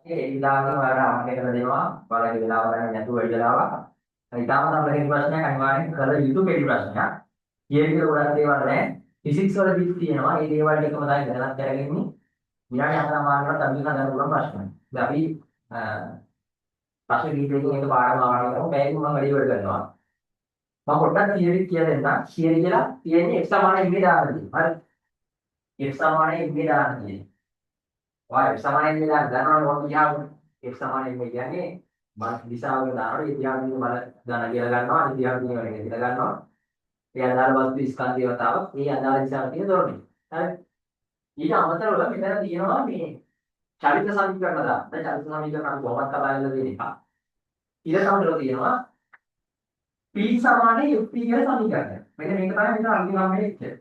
ඒ විලාගෙන ඔයාලට අමතක කරලා දෙනවා. ඔයාලගේ විලාව ගන්න නැතුව වැඩි වෙලාවක්. ඊටාම තමයි ප්‍රශ්නයක් අනිවාර්යෙන් කළ යුතු කෙටි ප්‍රශ්නයක්. ඊයේ ගොඩක් දේවල් නැහැ. ෆිසික්ස් වල දික් තියෙනවා. ඒ දේවල් ටිකම තමයි දැනගන්න කරගන්නේ. විනාඩි 4මාරකට අපි හදන්න පුළුවන් ප්‍රශ්න. ඉතින් අපි ප්‍රශ්න කීපයකින් එක පාඩම ආවම කරමු. පැයකින් මම වැඩි ඉවර කරනවා. මම පොඩ්ඩක් තියරි කියලා දෙන්නම්. තියරි කියලා තියෙන්නේ x සමානයි ඉන්නේ දාන්නදී. හරි. x සමානයි ඉන්නේ දාන්නදී. ඔය x සමානයි ඉන්නේ දාන්න ගන්නවනේ මොකක්ද කියන්නේ? x සමානයි ඉන්නේ කියන්නේ බල දිශාවක දානවා. ඒ දිහාවෙන් බල දාන කියලා ගන්නවා. අනිත් දිහාවෙන් වෙන කියලා ගන්නවා. ඒ අදාළ වස්තු ස්කන්ධය වතාව මේ අදාළ දිශාවට තියෙන දොරනේ. හරි. ඊට අමතරව මෙතන තියෙනවා මේ චලිත සමීකරණ දාන්න. චලිත සමීකරණ අපි කොහොමද කතා කරලා දෙන එක. ඊළඟට තියෙනවා P සමානයි FP කියලා සමීකරණය. මෙන්න මේක තමයි මෙතන අන්තිම වෙන්නේ.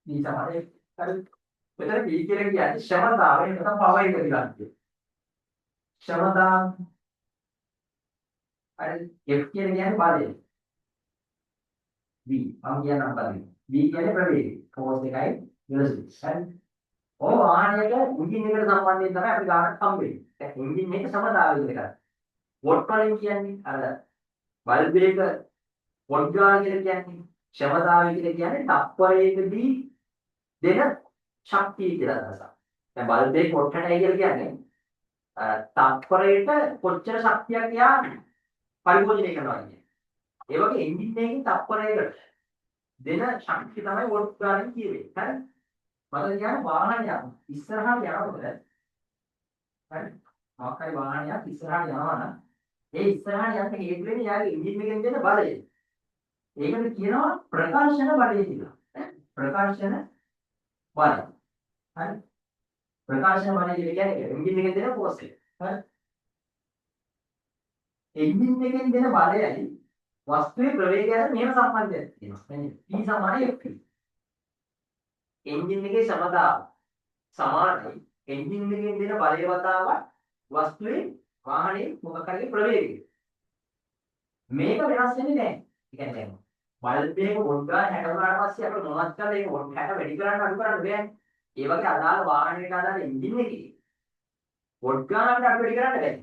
P සමානයි හරි. මෙතන P කියලා කියන්නේ ක්ෂමතාවය නැත්නම් පවර් එක කියලා කියනවා. ක්ෂමතාව හරි F කියන්නේ බලය. V මම කියන්නම් බලය. V කියන්නේ ප්‍රවේගය. ෆෝර්ස් එකයි වෙලොසිටි. හරි. ඔය වාහනයක එන්ජින් එකට සම්බන්ධයෙන් තමයි අපි ගන්න හම්බෙන්නේ. දැන් එන්ජින් එක සමතාවය විදිහට. වොට් වලින් කියන්නේ අර බල්බ් එක වොට් ගාන කියලා කියන්නේ ක්ෂමතාවය කියලා කියන්නේ තප්පරයකදී දෙන ශක්තිය කියලා අදහසක්. දැන් බල්බ් එක වොට් එකයි කියලා කියන්නේ තප්පරයට කොච්චර ශක්තියක් යා පරිභෝජනය කරනවා කියන්නේ. ඒ වගේ එන්ජින් එකකින් තප්පරයකට දෙන ශක්තිය තමයි වොට් ගානෙන් කියවෙන්නේ. හරි? මම කියන්නේ වාහනයක් ඉස්සරහට යනකොට හරි මොකක්හරි වාහනයක් ඉස්සරහට යනවා නම් ඒ ඉස්සරහට යන්න හේතු වෙන්නේ යාගේ එන්ජින් එකෙන් දෙන බලය. ඒකට කියනවා ප්‍රකර්ෂණ බලය කියලා. ප්‍රකර්ෂණ බලය. හරි. ප්‍රකර්ෂණ බලය කියන්නේ එන්ජින් එකෙන් දෙන ෆෝර්ස් එක. හරි. එන්ජින් එකෙන් දෙන බලයයි වස්තුවේ ප්‍රවේගයයි මෙහෙම සම්බන්ධයක් තියෙනවා. P සමානයි F. එන්ජින් එකේ සමතාව සමානයි එන්ජින් එකෙන් දෙන බලය වතාව වස්තුවේ වාහනේ මොකක් හරි ප්‍රවේගය. මේක වෙනස් වෙන්නේ නැහැ. ඒ කියන්නේ බල්බ් එක වොට් ගාන 60 වුණාට පස්සේ අපිට මොනවද කරලා ඒක වොට් 60 වැඩි කරන්න අඩු කරන්න බෑනේ. ඒ වගේ අදාළ වාහනයකට අදාළ එන්ජින් එකේ වොට් ගාන අපිට අඩු වැඩි කරන්න බෑ.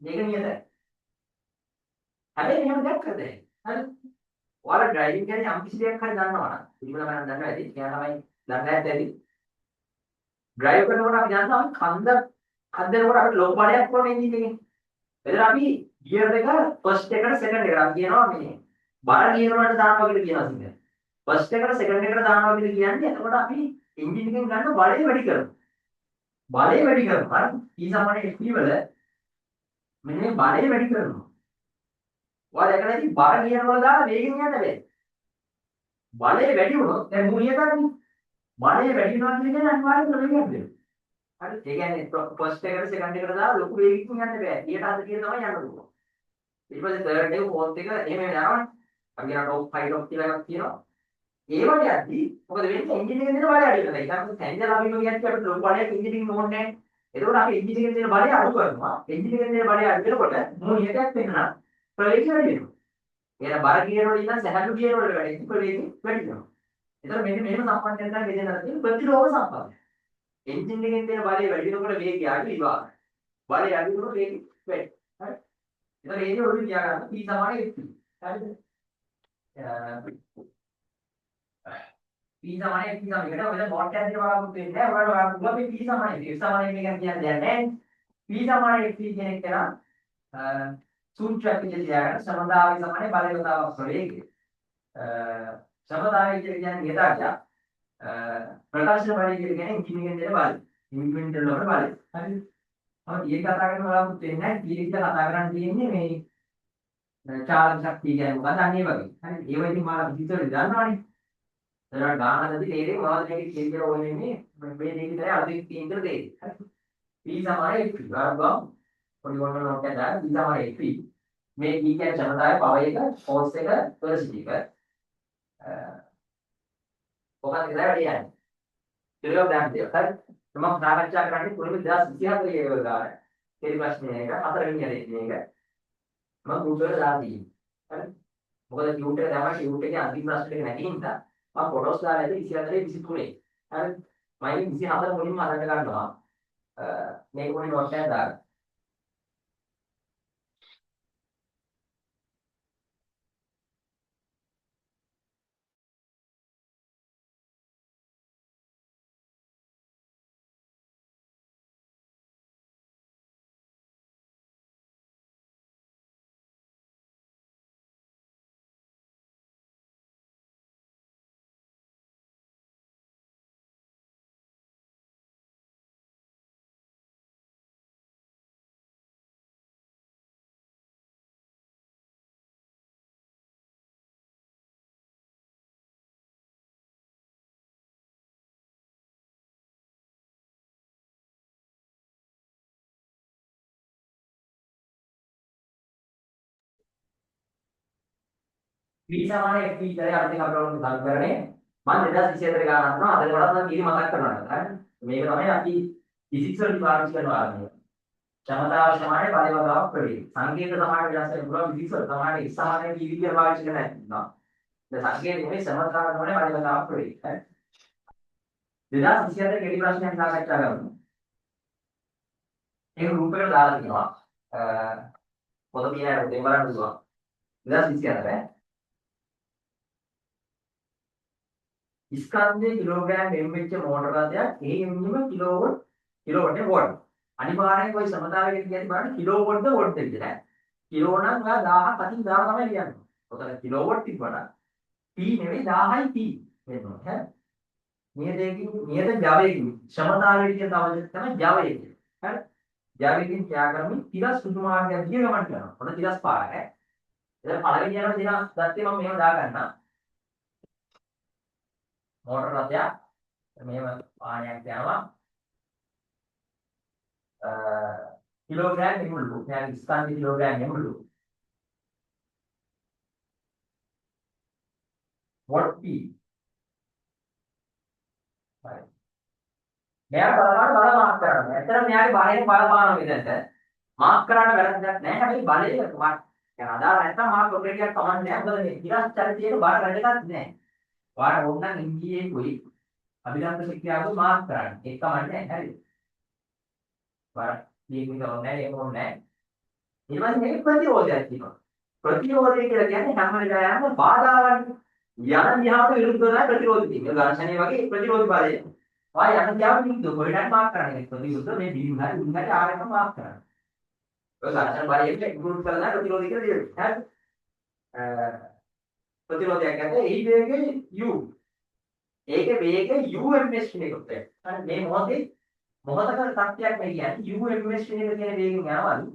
මේක නියතයි. හැබැයි එහෙම දැක්කද? හරි. ඔයාලා ඩ්‍රයිවිං කියන්නේ යම් කිසි දෙයක් හරි දන්නවනම් ඉතින් මම දන්නවා ඇති. එයා තමයි දන්නේ නැද්ද ඇති. ඩ්‍රයිව් කරනකොට අපි දන්නවා කන්ද හදනකොට අපිට ලොකු බලයක් වුණ එන්ජින් එකේ. එතන අපි ගියර් එක ෆස්ට් එකට සෙකන්ඩ් එකට අපි කියනවා මේ බර ගියර් වලට දානවා කියලා කියනවා සිංහලෙන්. ෆස්ට් එකට සෙකන්ඩ් එකට දානවා කියලා කියන්නේ එතකොට අපි එන්ජින් එකෙන් ගන්න බලය වැඩි කරනවා. බලය වැඩි කරනවා. හරි. E සමානයි FP වල මෙන්න මේ බලය වැඩි කරනවා. ඔයාලා දැකලා ඉතින් බර ගියර් වල දාලා වේගෙන් යන්න බෑ. බලය වැඩි වුණොත් දැන් මුලියටනේ බලය වැඩි වෙනවා කියන්නේ අනිවාර්යයෙන්ම වේගයක් දෙනවා. හරි. ඒ කියන්නේ ෆස්ට් එකට සෙකන්ඩ් එකට දාලා ලොකු වේගකින් යන්න බෑ. 100 කියලා තමයි යන්න පුළුවන්. ඊට පස්සේ තර්ඩ් එක ෆෝර්ත් එක එහෙම යනවනේ. අපි කියන ටොප් 5 ටොප් කියලා එකක් තියෙනවා. ඒ වගේ යද්දි මොකද වෙන්නේ එන්ජින් එකෙන් දෙන බලය අඩු වෙනවා. ඊට පස්සේ තැන්දලා අපි කියද්දි අපිට ලොකු බලයක් එන්ජින් එකකින් ඕනේ නැහැ. එතකොට අපි එන්ජින් එකෙන් දෙන බලය අඩු කරනවා. එන්ජින් එකෙන් දෙන බලය අඩු වෙනකොට මූලිකයක් වෙනවා. ප්‍රවේගය වැඩි වෙනවා. එන බර ගියර වල ඉඳන් සැහැල්ලු ගියර වල වැඩි ප්‍රවේගය වැඩි වෙනවා. එතකොට මෙන්න මෙහෙම සම්බන්ධයක් තමයි මෙතන තියෙන ප්‍රතිලෝම සම්බන්ධය. එන්ජින් එකෙන් දෙන බලය වැඩි වෙනකොට වේගය අඩු වෙනවා. බලය අඩු වෙනකොට වේගය වැඩි. හරි. එතකොට ඒකේ ඔළුව තියාගන්න P සමානයි FP. හරිද? P සමානයි FP සමීකරණය ඔයාලා නෝට් එකක් දෙක බලාපොරොත්තු වෙන්නේ නැහැ. ඔයාලා පුළුවන් මේ P සමානයි. F සමානයි මේක කියන්නේ දෙයක් නැහැ. P සමානයි FP කියන එක නම් සූත්‍රයක් විදිහට තියාගන්න. සමතාවය සමානයි බලයතාව ප්‍රවේගය. සමතාවය කියන්නේ නියතයක්. ප්‍රකාශන බලය කියන්නේ එන්ජින් එකෙන් දෙන බලය. ඉන්වෙන්ටර් වල බලය. හරිද? මම ඊයේ කතා කරන බලාපොරොත්තු වෙන්නේ නැහැ. ඊයේ කතා කරන්න තියෙන්නේ මේ චාර්ජ් ශක්තිය කියන්නේ මොකක්ද අනේ වගේ. හරි. ඒව ඉතින් මාලා විදිහට දන්නවනේ. ඒකට ගානකදී තේරෙන්නේ මොනවද මේකේ කියලා ඕනේ මේ දෙකේ තමයි අලුතින් තියෙන දේ තේරෙන්නේ. හරි. P සමානයි FP. ගාගම් පොඩි වොන්න නෝට් එක දාලා P සමානයි FP. මේ P කියන්නේ ක්ෂමතාවය පවර් එක ෆෝර්ස් එක වෙලොසිටි එක. ඔකත් ඉතින් වැඩි යන්නේ. ඒක දැන් දෙයක්. හරි. මම සාකච්ඡා කරන්නේ පුරුදු 2024 ලෙවල් ගාන. ඒ ප්‍රශ්නේ එක හතරවෙනි යන්නේ මේක. මම ගුගල් දාලා තියෙනවා. හරි. මොකද ටියුටර් එක තමයි ටියුටර් එකේ අන්තිම ප්‍රශ්න ටික නැති හින්දා මම ෆොටෝස් දාලා ඇද 24 23. හරි. මම 24 මුලින්ම අරගෙන ගන්නවා. මේක පොඩි නෝට් එකක් දාන්න. V සමාන FP ඉතරේ අපිට අපරෝණ සමීකරණය මම 2024 ගානක් කරනවා අද වලත් මම කීරි මතක් කරනවා හරි මේක තමයි අපි ෆිසික්ස් වලදී පාවිච්චි කරන ආරම්භය ක්ෂමතාව සමානයි පරිවර්තක ප්‍රවේගය සංකේත සමාන වෙනස් වෙන පුළුවන් ෆිසික්ස් වල සමාන x සමානයි කී විදියට පාවිච්චි කරන්න නැත්නම් දැන් සංකේත නෙමෙයි ක්ෂමතාව සමානයි පරිවර්තක ප්‍රවේගය හරි 2024 කෙටි ප්‍රශ්නයක් සාකච්ඡා කරමු ඒක රූපයකට දාලා තියෙනවා පොත කියන දෙයක් බලන්න පුළුවන් 2024 ස්කන්ධයේ කිලෝග්‍රෑම් m වෙච්ච මෝටර රථයක් ඒ එන්ජිම කිලෝවොට් වෝල්ට් අනිවාර්යෙන් કોઈ සමතාවයකට කියද්දි බලන්න කිලෝවොට්ද වෝල්ට්ද කියලා කිලෝ නම් ඔයා 1000 කතින් 1000 තමයි ලියන්නේ. ඔතන කිලෝවොට් තිබ්බනම් p නෙවෙයි 1000යි p වෙනවා ඈ. නියත ජවයකින් සමතාවයට කියන තවද තමයි ජවය කියන්නේ. හරි. ජවයකින් ත්‍යාග කරමින් තිරස් සුදු මාර්ගයක් දිගේ ගමන් කරනවා. ඔන්න තිරස් පාරක් ඈ. එතන පළවෙනි යන දින දත්තේ මම මෙහෙම දා ගන්නවා. मोटर රථයක් මෙහෙම වාහනයක් යනවා කිලෝග්‍රෑම් එමුළු يعني ස්කන්ධ කිලෝග්‍රෑම් එමුළු වොට් p හරි මෙයා බලපාන බල මාක් කරනවා ඇත්තටම මෙයාගේ බාහිර බලපාන විදිහට මාක් කරන්න වැරද්දක් නැහැ හැබැයි බලයේ මාක් يعني අදාළ නැත්නම් මාක් ඔබේටියක් කමන්නේ නැහැ මොකද මේ ඉරස් චරිතයේ බාහිර වැඩකත් නැහැ වාර ඕනනම් ඉංග්‍රීසියෙන් කුයි අභිලම්භ ශික්ෂාව මාක් කරන්න ඒක කමන්නේ නැහැ හරිද වාර දීර්ඝ ඕනේ ඒක ඕනේ ඊට පස්සේ මේක ප්‍රතිරෝධයක් තියෙනවා ප්‍රතිරෝධය කියලා කියන්නේ හැම වෙලාවෙම බාධාවන් යන දිහාට විරුද්ධව තමයි ප්‍රතිරෝධය තියෙන්නේ ඝර්ෂණය වගේ ප්‍රතිරෝධ බලය වාය යන දිහාට විරුද්ධව කොහෙටත් මාක් කරන්නේ ප්‍රතිවිරුද්ධ මේ බිලිුණාට උන්හට ආරෙම මාක් කරනවා ඔය ඝර්ෂණ බලයෙන් ඉක්මුණු කරලා ප්‍රතිරෝධය කියලා දෙනවා හරි ප්‍රතිරෝධයක් නැත්නම් එහි වේගය u ඒකේ වේගය ums කෙනෙකුට හරි මේ මොහොතක සත්‍යයක් මේ කියන්නේ ums කෙනෙක් කියන වේගෙන් යනවලු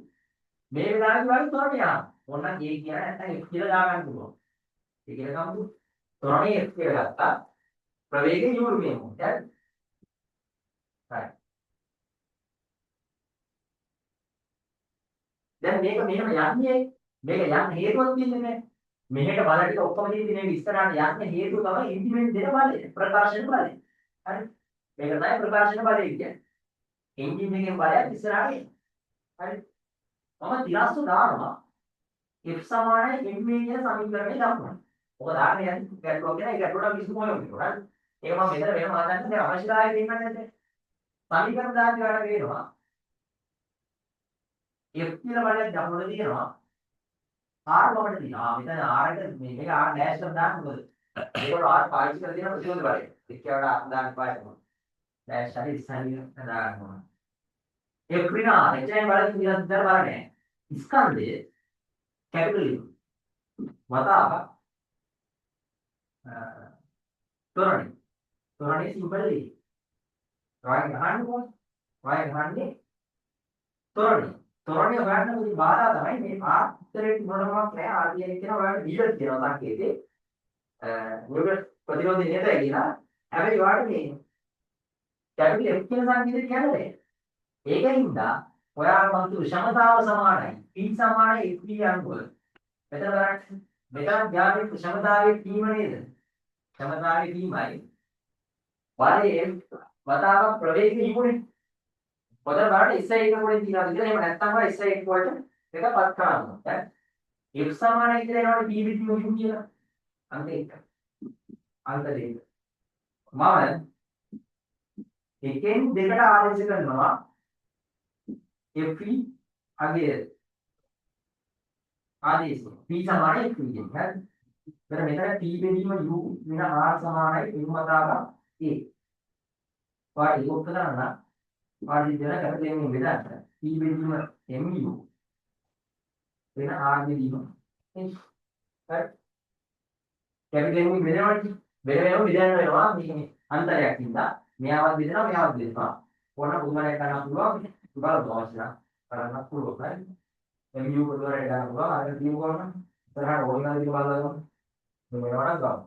මේ වෙලාවේ වගේ තොරණ යනවා ඕනනම් ඒ කියන නැත්නම් f කියලා දා ගන්න පුළුවන් ඒ කියලා කවුද තොරණේ f කියලා ගත්තා ප්‍රවේගය u මේ මොහොත හරි දැන් මේක මෙහෙම යන්නේ මේක යන්න හේතුවක් තියෙන්නේ නැහැ මෙහෙට බල ටික ඔක්කොම තියෙන්නේ මේ ඉස්සරහට යන්න හේතුව තමයි ඉන්ජිමෙන් දෙන බලය ප්‍රකාශන බලය හරි මේක තමයි ප්‍රකාශන බලය කියන්නේ එන්ජින් එකේ බලයක් ඉස්සරහට එනවා හරි මම තිරස්තු දානවා f සමානයි ma කියන සමීකරණය දානවා ඔක දාන්න යන්නේ ගැටලුවක් ගැන ඒ ගැටලුවට විසඳුම හොයන්න හරි ඒක මම මෙතන වෙනම හදන්න දැන් අවශ්‍යතාවය දෙන්නේ නැද්ද සමීකරණ දාන්න ගන්න වෙනවා f කියලා බලයක් දක්වලා තියෙනවා R මොකටද තියෙනවා මෙතන R එක මේක R ඩෑෂ් එක දාන්න මොකද ඒකට R පාවිච්චි කරලා තියෙන ප්‍රතිරෝධ බලය එක්කවට R දාන්න පායනවා ඩෑෂ් හරි ඉස්සරිය දාන්න ඕන ඒ ක්‍රියා එචෙන් බලකින් විතර බලන්නේ ස්කන්ධයේ කැපිටල් වතාව තොරණේ සිම්පල් දී රායි ගහන්න ඕන රායි ගහන්නේ තොරණේ හොයන්න පුදි බාධා තමයි මේ R ඉතරේට මොනවක් නැහැ R කියන ඔයාලට දීලා තියෙනවා සංකේතේ ඔයගොල්ලෝ ප්‍රතිරෝධය නේද කියලා හැබැයි ඔයාලට මේ කැපිටල් F කියන සංකේතය කියන්නේ ඒකින්ද ඔයාලා මතු ක්ෂමතාව සමානයි P සමානයි FP අනුව මෙතන බලන්න මෙතන ඥානයේ ක්ෂමතාවයේ P නේද ක්ෂමතාවයේ P බලයේ වතාවක් ප්‍රවේගය ඉමුනේ පොතේ බලන්න SI එක මොකද තියනවාද කියලා එහෙම නැත්නම් ඔය SI එක වලට එක පත් කරනවා දැන් F සමානයි කියලා එනවනේ P විත් මොකද කියලා අන්ත එක අන්ත දෙක මම එකෙන් දෙකට ආදේශ කරනවා FE අගේ ආදේශය P සමානයි FE කියන්නේ. හරි. එතන මෙතන P බෙදීම U වෙන R සමානයි U වතාවක් A. වාට ඒක උත්තර ගන්න. වාට ඉතන කැපිටල් එකෙන් බෙදන්න. P බෙදීම MU වෙන R බෙදීම A. හරි. කැපිටල් එකෙන් බෙදනවනේ. බෙදවෙනව බෙදන්න වෙනවා මේ අන්තරයක් ඉඳලා මෙයාවත් බෙදනවා මෙයාවත් බෙදනවා. ඕන උදාහරණයක් ගන්න පුළුවන්. බලන්න අවශ්‍ය නම් කරන්න පුළුවන්. හරි. MU පොදුවරට ගන්න පුළුවන්. අර කියපුවම ඉතරහට ඕනනම් විදිහ බලන්න. මේ වෙනවනම් ගන්න.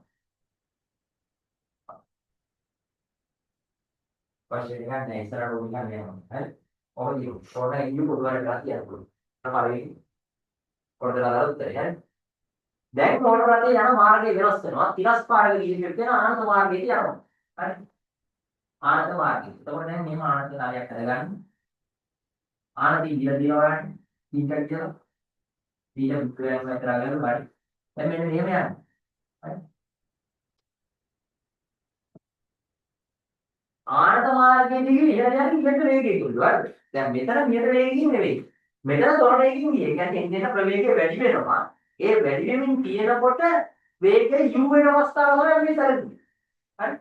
පස්සේ නිකන් නෑ ඉස්සරහට ඕන නිකන් නෑ. හරි. ඔහොම ඉන්න. ඕන MU පොදුවරට ගන්න කියන්න පුළුවන්. පළවෙනි කොට දාලා උත්තරය. හරි. දැන් මොනවද යන මාර්ගය වෙනස් වෙනවා. තිරස් පාරක ගිහින් තියෙන අනන්ත මාර්ගයට යනවා. හරි. ආනන්ද මාර්ගය. එතකොට දැන් මෙහෙම ආනන්ද කාර්යයක් කරගන්න. ආනන්ද ඉඳලා දිනවා ගන්න. ඉන්ටර් කියලා. ඊට වික්‍රයන් විතර ගන්න බයි. දැන් මෙන්න මෙහෙම යනවා. හරි. ආනන්ද මාර්ගයේදී ඉහළ යන ඉහළට වේගය කිව්වා. දැන් මෙතන මෙහෙට වේගකින් නෙවෙයි. මෙතන තොර වේගකින් ගියේ. ඒ කියන්නේ එන්නේ ප්‍රවේගය වැඩි වෙනවා. ඒ වැඩි වෙමින් තියෙනකොට වේගය u වෙන අවස්ථාව තමයි මේ තරන්නේ. හරි.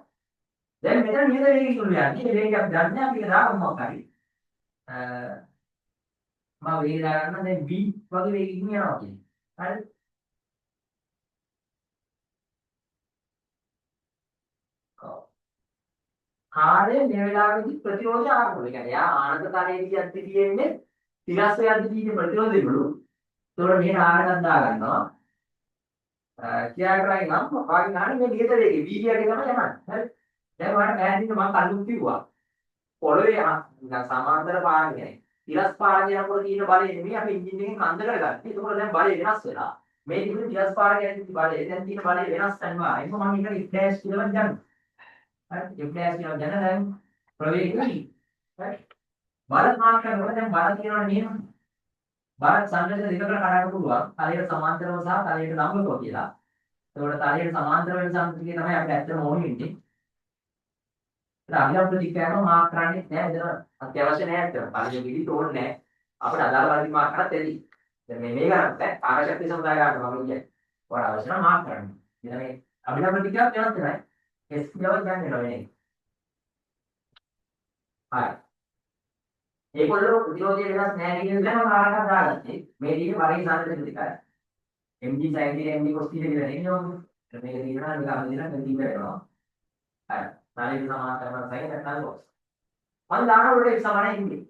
දැන් මෙතන නියත වේගය තුල යන්නේ. මේ වේගය අපි දන්නේ අපි දාගමු මොකක් හරි. මම වේගය දාගන්න දැන් v වගේ වේගකින් යනවා කියන්නේ. හරි. කාර්යය මේ වෙලාවේදී ප්‍රතිරෝධය ආරම්භ. ඒ කියන්නේ යා ආනන්දකාරයේදී යද්දි තියෙන්නේ තිරස්ස යද්දි තියෙන ප්‍රතිරෝධයලු. ඒතකොට මෙහෙට ආරකට දා ගන්නවා. කියාගරයි නම් වාගේ ගන්න මේ නියත වේගය v කියන්නේ තමයි යන්නේ. හරි. දැන් ඔයාලට පැහැදිලිව මම කලින් කිව්වා. පොළවේ නිකන් සමාන්තර පාරක් කියන්නේ. තිරස් පාරක් යනකොට තියෙන බලය නෙමෙයි අපි එන්ජින් එකෙන් කන්ද කරගන්නේ. ඒකෝර දැන් බලය වෙනස් වෙලා. මේ තිබුණු තිරස් පාරක් යන බලය දැන් තියෙන බලය වෙනස් වෙනවා. ඒක මම එකට ෆ්ලෑෂ් කියලා ගන්නවා. හරි. ෆ්ලෑෂ් කියලා ගන්න දැන් ප්‍රවේගය හරි. බල මාර්ක් කරනකොට දැන් බල කියනවනේ මෙහෙම. බල සංකේත දෙකකට කඩන්න පුළුවන්. තලයට සමාන්තරව සහ තලයට ලම්බව කියලා. ඒකට තලයට සමාන්තර වෙන සංකේතය තමයි අපිට ඇත්තම ඕනේ වෙන්නේ. අභියම් ප්‍රතික්‍රියාව මාක් කරන්නේ නැහැ. එතන අත්‍යවශ්‍ය නැහැ අතන. පරිදි පිළිත් ඕනේ නැහැ. අපිට අදාළ පරිදි මාක් කරත් ඇති. දැන් මේ කරන්නේ නැහැ. ආකාශක්තිය සමුදාය ගන්න මම කියන්නේ. ඔයාලා අවශ්‍ය නම් මාක් කරන්න. ඉතින් මේ අභියම් ප්‍රතික්‍රියාව වෙනස් වෙනවා. S කියව ගන්න වෙනවා නේ. හරි. ඒකවල ප්‍රතිරෝධය වෙනස් නැහැ කියන එක මම ආකාරයක් දාගත්තේ. මේ දීගේ පරිදි සංකේත ප්‍රතිකාරය. MG sin theta MG cos theta කියලා නෙන්නේ ඕක. මේක දිනනවා නිකන් අහලා දෙනවා දීක වෙනවා. හරි. තලයේ සමාන්තර කරන සයින් නැත්නම් cos. මම දාන උඩට x සමානයි ඉන්නේ.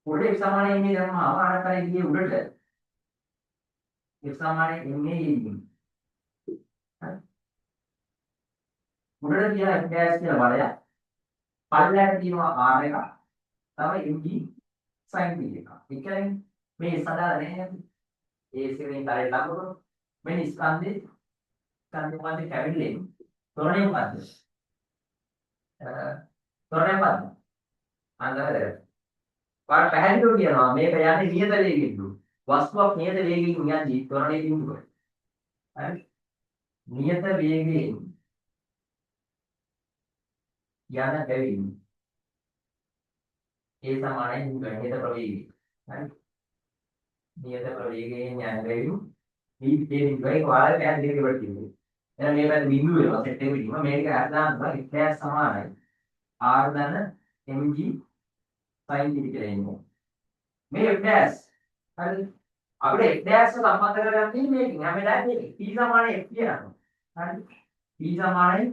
උඩට x සමානයි ඉන්නේ දැන් මම ආකාරය ගියේ උඩට. x සමානයි ඉන්නේ ඉන්නේ. හරි. උඩට කියලා f dash කියලා බලයක්. පල්ලයට තියෙනවා r එක. තමයි mg sin theta එක. ඒ කියන්නේ මේ සදාර නැහැ. ඒ සිරින් තලයට ලඟකොට මේ ස්කන්ධේ මැද කැවිල්ලෙන් තොරණේ මොකද්ද? තොරණේ මොකද්ද? අන්දරේ. පාර පැහැදිලිව කියනවා මේක යන්නේ නියත වේගයෙන්. වස්තුවක් නියත වේගයෙන් යන්නේ තොරණේ බිඳුව. හරි? නියත වේගයෙන් යන බැවින් ඒ සමානයි නියත ප්‍රවේගය. හරි? නියත ප්‍රවේගයෙන් යන බැවින් මේ බිඳුවයි වාරය පැහැදිලිව ඉවර කියන්නේ. එහෙනම් මේ පැත්ත බිඳුව වෙනවා සෙට් එක පිටිම මේක අරදාන්න බෑ x සමානයි r ධන mg sin theta කියලා එන්නේ. මේ f dash හරි අපිට f dash සම්බන්ධ කරගන්න තියෙන්නේ මේකෙන් හැම වෙලාවෙම මේක p සමානයි f කියනවා. හරි p සමානයි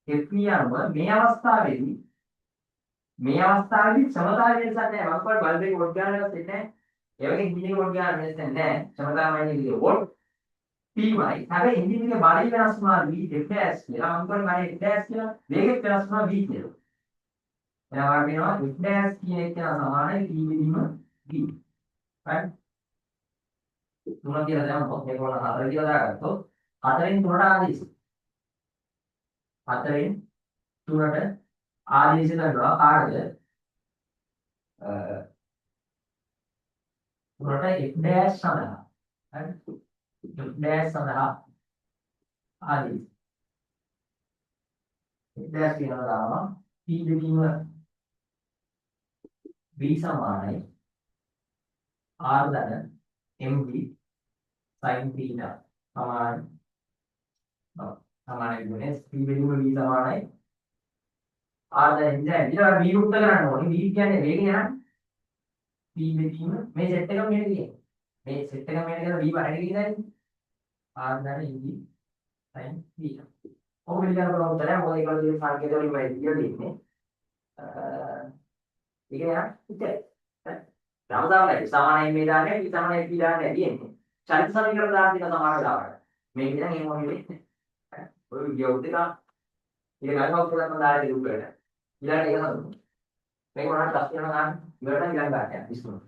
f කියනවා මේ අවස්ථාවේදී ක්ෂමතාවය වෙනසක් නැහැ. මම කොහොමද බල්බ් එක වොට් ගන්න ගත්තේ නැහැ. ඒ වගේ ඉන්ජින් එක වොට් ගන්න වෙනසක් නැහැ. ක්ෂමතාවයයි කියන්නේ වොට් P වයි. හැබැයි එන්ජින් එකේ බලය වෙනස් වුණා V f dash කියලා. මම කියන්නේ f dash කියලා. වේගෙත් වෙනස් වුණා V කියලා. එහෙනම් වෙනවා f dash කියන එක සමානයි P බෙදීම V. right? තුන කියලා දැම්මොත් මේක වල 4 කියලා දාගත්තොත් 4න් 3ට ආදේශ. 4න් 3ට ආදේශ කරනවා කාටද? 3ට f dash සඳහා. right? f dash සඳහා ආදේශ. f dash කියනවා දානවා P බෙදීම V සමානයි R ධන MV sin theta සමානයි සමානයි කියන්නේ P බෙදීම V සමානයි R ධන MV ඊට V යුක්ත කරන්න ඕනේ V කියන්නේ වේගය යන්නේ P බෙදීම මේ සෙට් එකම මෙහෙට කියන්නේ මේ සෙට් එකම මෙහෙට කරලා V වහගෙන ගිහින් R ධන MV sin theta ඔක පිළිගන්න පුළුවන් උත්තරය මොකද ඒකවල තියෙන සංකේත වලින් මම කියලා දෙන්නේ ඒක යා ඉතින් රාමදාවයි සමානයි මේ දාන්නේ P සමානයි P දාන්නේ තියෙන්නේ චරිත සමීකරණ දාන්න තියෙන සමාන වෙලාවට මේක ඉතින් එහෙම වෙන්නේ ඔය විදියට ඒක ගන්නවත් කියලා මම දාලා ඉරුප් වෙන්න ඊළඟට ඒක හඳුනන මේක මොනවද ප්‍රශ්න ගන්න ඉවරට ඊළඟ ගන්න ඉස්සුන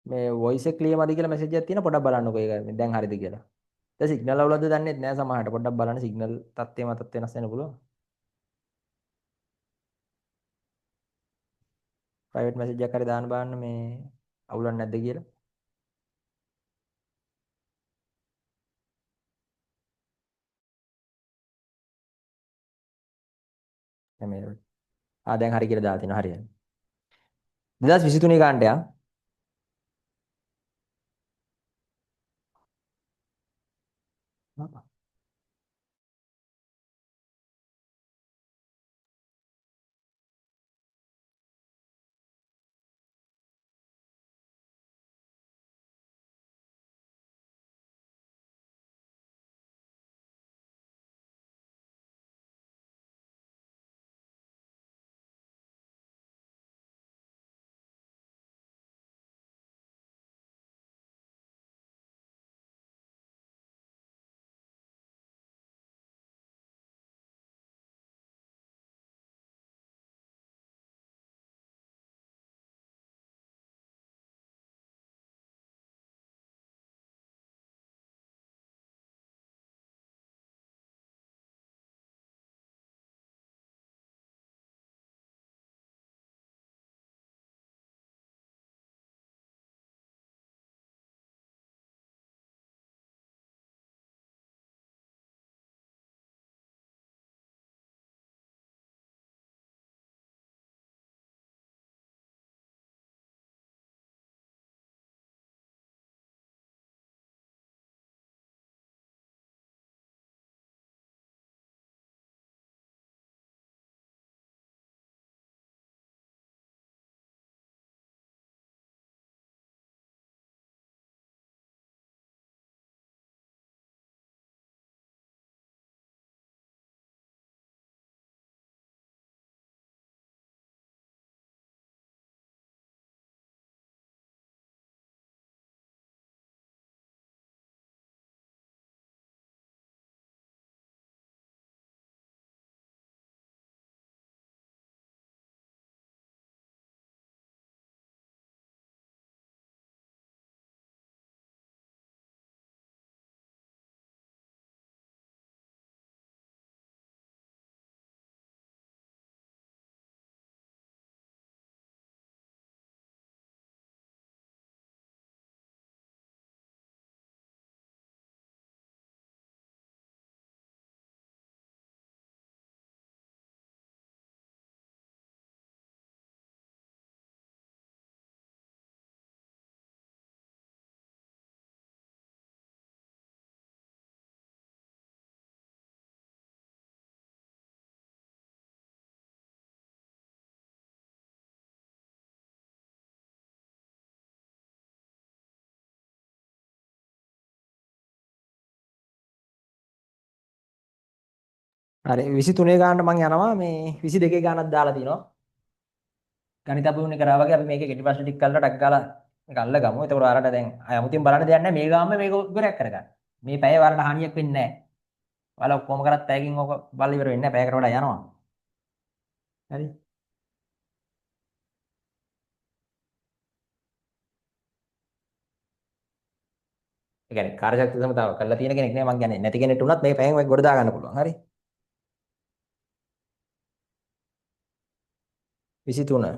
මේ වොයිස් එක ක්ලියර් මදි කියලා මැසේජ් එකක් තියෙන පොඩ්ඩක් බලන්නකෝ ඒක දැන් හරිද කියලා. දැන් සිග්නල් අවුලක්ද දන්නේ නැහැ සමහරට පොඩ්ඩක් බලන්න සිග්නල් තත්ත්වය මතත් වෙනස් වෙන්න පුළුවන්. ප්‍රයිවට් මැසේජ් එකක් හරි දාන්න බලන්න මේ අවුලක් නැද්ද කියලා. මේ දැන් හරි කියලා දාලා තිනවා හරියට. 2023 ගානට යා හරි 23 ගානට මම යනවා මේ 22 ගානක් දාලා තිනවා. ගණිත අපුනේ කරා වගේ අපි මේකේ කෙටි ප්‍රශ්න ටික කරලා ටක් ගාලා මේක අල්ල ගමු. එතකොට ඔයාලට දැන් අමුතින් බලන්න දෙයක් නැහැ. මේ ගාම මේක ඉවරයක් කරගන්න. මේ පැය ඔයාලට හානියක් වෙන්නේ නැහැ. ඔයාලා කොහොම කරත් පැයකින් ඕක බලලා ඉවර වෙන්නේ නැහැ. පැයකට වඩා යනවා. හරි. ඒ කියන්නේ කාර්යශක්තිය සමතාව කරලා තියෙන කෙනෙක් නේ මං කියන්නේ. නැති කෙනෙක්ට උනත් මේ පැයෙන් මේක ගොඩ දා ගන්න පුළුවන්. හරි. 23.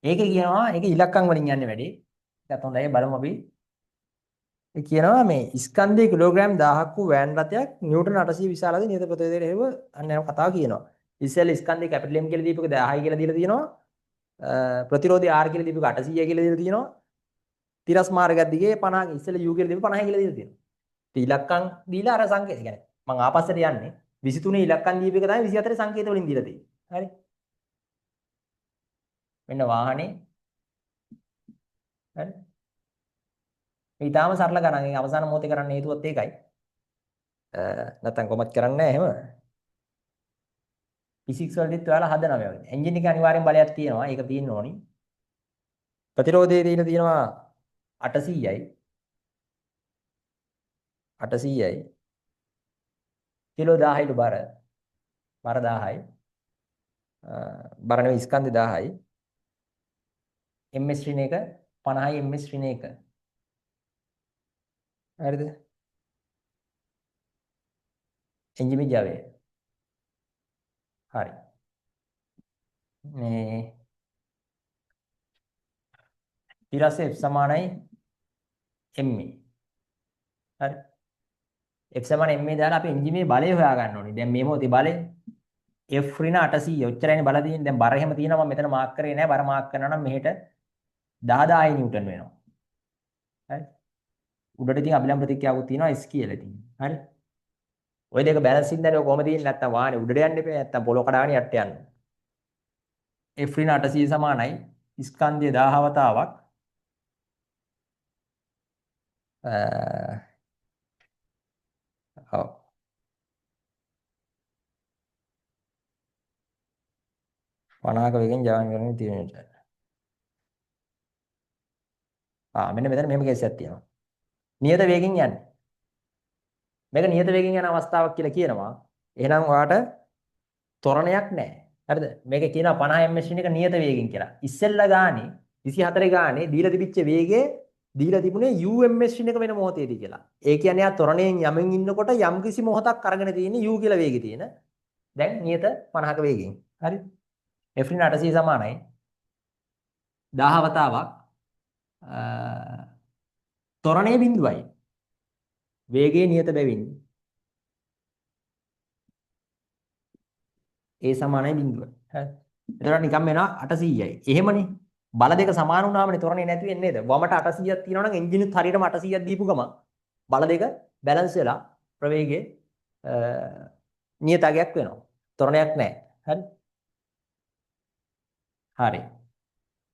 ඒකේ කියනවා ඒකේ ඉලක්කම් වලින් යන්නේ වැඩි. ඒකත් හොඳයි බලමු අපි. ඒ කියනවා මේ ස්කන්ධයේ කිලෝග්‍රෑම් 1000ක් වූ වෑන් රථයක් නිව්ටන් 800 විශාලද නියත ප්‍රතිවේදයට හේව අන්න යන කතාව කියනවා. ඉස්සෙල් ස්කන්ධයේ කැපිටල් M කියලා දීපක 1000යි කියලා දීලා තියෙනවා. ප්‍රතිරෝධය R කියලා දීපක 800යි කියලා දීලා තියෙනවා. තිරස් මාර්ගයක් දිගේ 50 ඉස්සෙල් U කියලා දීපක 50යි කියලා දීලා තියෙනවා. ඉතින් ඉලක්කම් දීලා අර සංකේත කියන්නේ මම ආපස්සට යන්නේ 23 ඉලක්කම් දීපක තමයි 24 සංකේත වලින් දීලා තියෙන්නේ. හරි. මෙන්න වාහනේ. හරි. මේ ඊටාම සරල ගණන්. ඒ අවසාන මොහොතේ කරන්න හේතුවත් ඒකයි. නැත්තම් කොහොමද කරන්නේ නැහැ එහෙම. ෆිසික්ස් වලදීත් ඔයාලා හදනවා මේ වගේ. එන්ජින් එකේ අනිවාර්යෙන් බලයක් තියෙනවා. ඒක තියෙන්න ඕනි. ප්‍රතිරෝධයේ තියෙන තියෙනවා 800යි. 800යි. කිලෝ 1000යිලු බර. බර 1000යි. බර නෙවෙයි ස්කන්ධය 1000යි. ms ඍණ එක 50යි ms ඍණ එක. හරිද? එන්ජින් ජවය. හරි. මේ ඊළඟට F සමානයි ma. හරි. F සමාන ma දාලා අපි එන්ජිමේ බලය හොයා ගන්න ඕනේ. දැන් මේ මොහොතේ බලය F ඍණ 800 ඔච්චරයිනේ බල තියෙන්නේ. දැන් බර එහෙම තියෙනවා මම මෙතන මාක් කරේ නැහැ. බර මාක් කරනවා නම් මෙහෙට 10000 නිව්ටන් වෙනවා. හරි. උඩට ඉතින් අභිලම්බ ප්‍රතික්‍රියාවක් තියෙනවා S කියලා ඉතින්. හරි. ওই දෙක බැලන්ස් ඉඳන් ඔය කොහමද තියෙන්නේ නැත්තම් වාහනේ උඩට යන්න එපා නැත්තම් පොළොව කඩාගෙන යට යන්න. F ඍණ 800 සමානයි ස්කන්ධය 1000 වතාවක් ඔව් 50ක වේගෙන් ජවන කරන තියෙන. මෙන්න මෙතන මෙහෙම කේස් එකක් තියෙනවා. නියත වේගෙන් යන්නේ. මේක නියත වේගෙන් යන අවස්ථාවක් කියලා කියනවා. එහෙනම් ඔයාට ත්වරණයක් නැහැ. හරිද? මේකේ කියනවා 50 ms එක නියත වේගෙන් කියලා. ඉස්සෙල්ලා ගානේ 24 ගානේ දීලා තිබිච්ච වේගය දීලා තිබුණේ ums එක වෙන මොහොතේදී කියලා. ඒ කියන්නේ යා ත්වරණයෙන් යමින් ඉන්නකොට යම් කිසි මොහොතක් අරගෙන තියෙන u කියලා වේගෙ තියෙන. දැන් නියත 50ක වේගෙන්. හරි? f ඍණ 800 සමානයි 1000 වතාවක් ත්වරණයේ බිඳුවයි. වේගයේ නියත බැවින් ඒ සමානයි බිඳුව. හරි. එතකොට නිකම් වෙනවා 800යි. එහෙමනේ. බල දෙක සමාන වුණාමනේ ත්වරණේ නැති වෙන්නේ නේද? වමට 800ක් තියෙනවා නම් එන්ජිනුත් හරියටම 800ක් දීපු ගම බල දෙක බැලන්ස් වෙලා ප්‍රවේගයේ නියතගයක් වෙනවා. ත්වරණයක් නැහැ. හරි. හරි.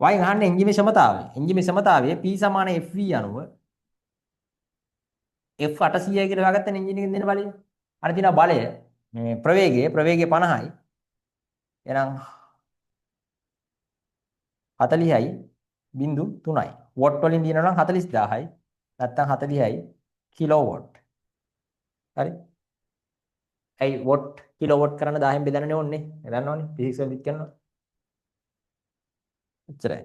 වයින් අහන්නේ එන්ජිමේ ක්ෂමතාවය. එන්ජිමේ ක්ෂමතාවය P සමාන FV අනුව F 800යි කියලා හොයාගත්තනේ එන්ජින් එකෙන් දෙන බලය. අර තියෙනවා බලය මේ ප්‍රවේගය 50යි. එහෙනම් 40යි බිංදු 3යි. වොට් වලින් දිනනවා නම් 40000යි. නැත්තම් 40යි කිලෝවොට්. හරි. ඇයි වොට් කිලෝවොට් කරන්න 1000න් බෙදන්නනේ ඕනේ. දන්නවනේ ෆිසික්ස් වලින් කරනවා. එච්චරයි.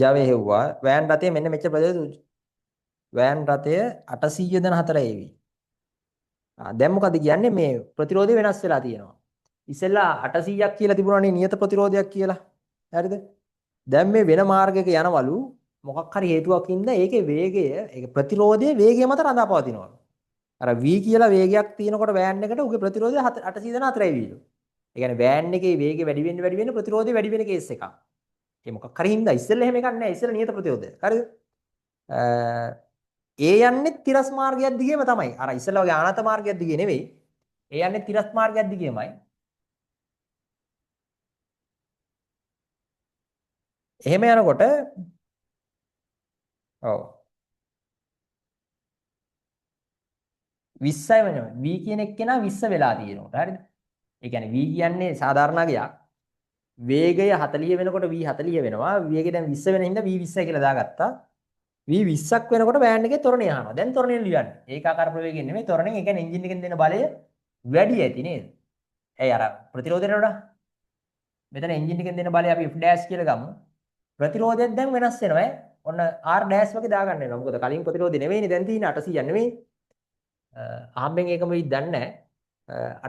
ජවය හෙව්වා වෑන් රථය මෙන්න මෙච්චර ප්‍රදේශ වෑන් රථය 800 දන 4 ඒවි. දැන් මොකද කියන්නේ මේ ප්‍රතිරෝධය වෙනස් වෙලා තියෙනවා. ඉස්සෙල්ලා 800ක් කියලා තිබුණානේ නියත ප්‍රතිරෝධයක් කියලා. හරිද? දැන් මේ වෙන මාර්ගයක යනවලු මොකක් හරි හේතුවකින්ද ඒකේ වේගය ඒක ප්‍රතිරෝධයේ වේගය මත රඳාපවතිනවා. අර v කියලා වේගයක් තියෙනකොට වෑන් එකට උගේ ප්‍රතිරෝධය 800 දන 4යි වීලු. ඒ කියන්නේ වෑන් එකේ වේගය වැඩි වෙන්න ප්‍රතිරෝධය වැඩි වෙන කේස් එකක්. ඒ මොකක් හරි හින්දා ඉස්සෙල්ලා එහෙම එකක් නැහැ. ඉස්සෙල්ලා නියත ප්‍රතිරෝධය. හරිද? ඒ යන්නේ තිරස් මාර්ගයක් දිගේම තමයි. අර ඉස්සෙල්ලා වගේ ආනත මාර්ගයක් දිගේ නෙවෙයි. ඒ යන්නේ තිරස් මාර්ගයක් දිගේමයි. එහෙම යනකොට ඔව් 20යි වෙනවා. v කියන එක්කෙනා 20 වෙලා තියෙනවා. හරිද? ඒ කියන්නේ v කියන්නේ සාධාරණ අගයක්. වේගය 40 වෙනකොට v 40 වෙනවා. වේගය දැන් 20 වෙන හින්දා v 20යි කියලා දාගත්තා. v 20ක් වෙනකොට වෑන් එකේ ත්වරණය අහනවා. දැන් ත්වරණය ලියන්නේ. ඒකාකාර ප්‍රවේගයෙන් නෙමෙයි ත්වරණයෙන්. ඒ කියන්නේ එන්ජින් එකෙන් දෙන බලය වැඩි ඇති නේද? ඇයි අර ප්‍රතිරෝධයට වඩා? මෙතන එන්ජින් එකෙන් දෙන බලය අපි f dash කියලා ගමු. ප්‍රතිරෝධයක් දැන් වෙනස් වෙනවා ඈ. ඔන්න r dash වගේ දාගන්න වෙනවා. මොකද කලින් ප්‍රතිරෝධය නෙවෙයිනේ දැන් තියෙන්නේ 800 නෙවෙයි. අහම්බෙන් ඒකම වෙයි දන්නේ නැහැ.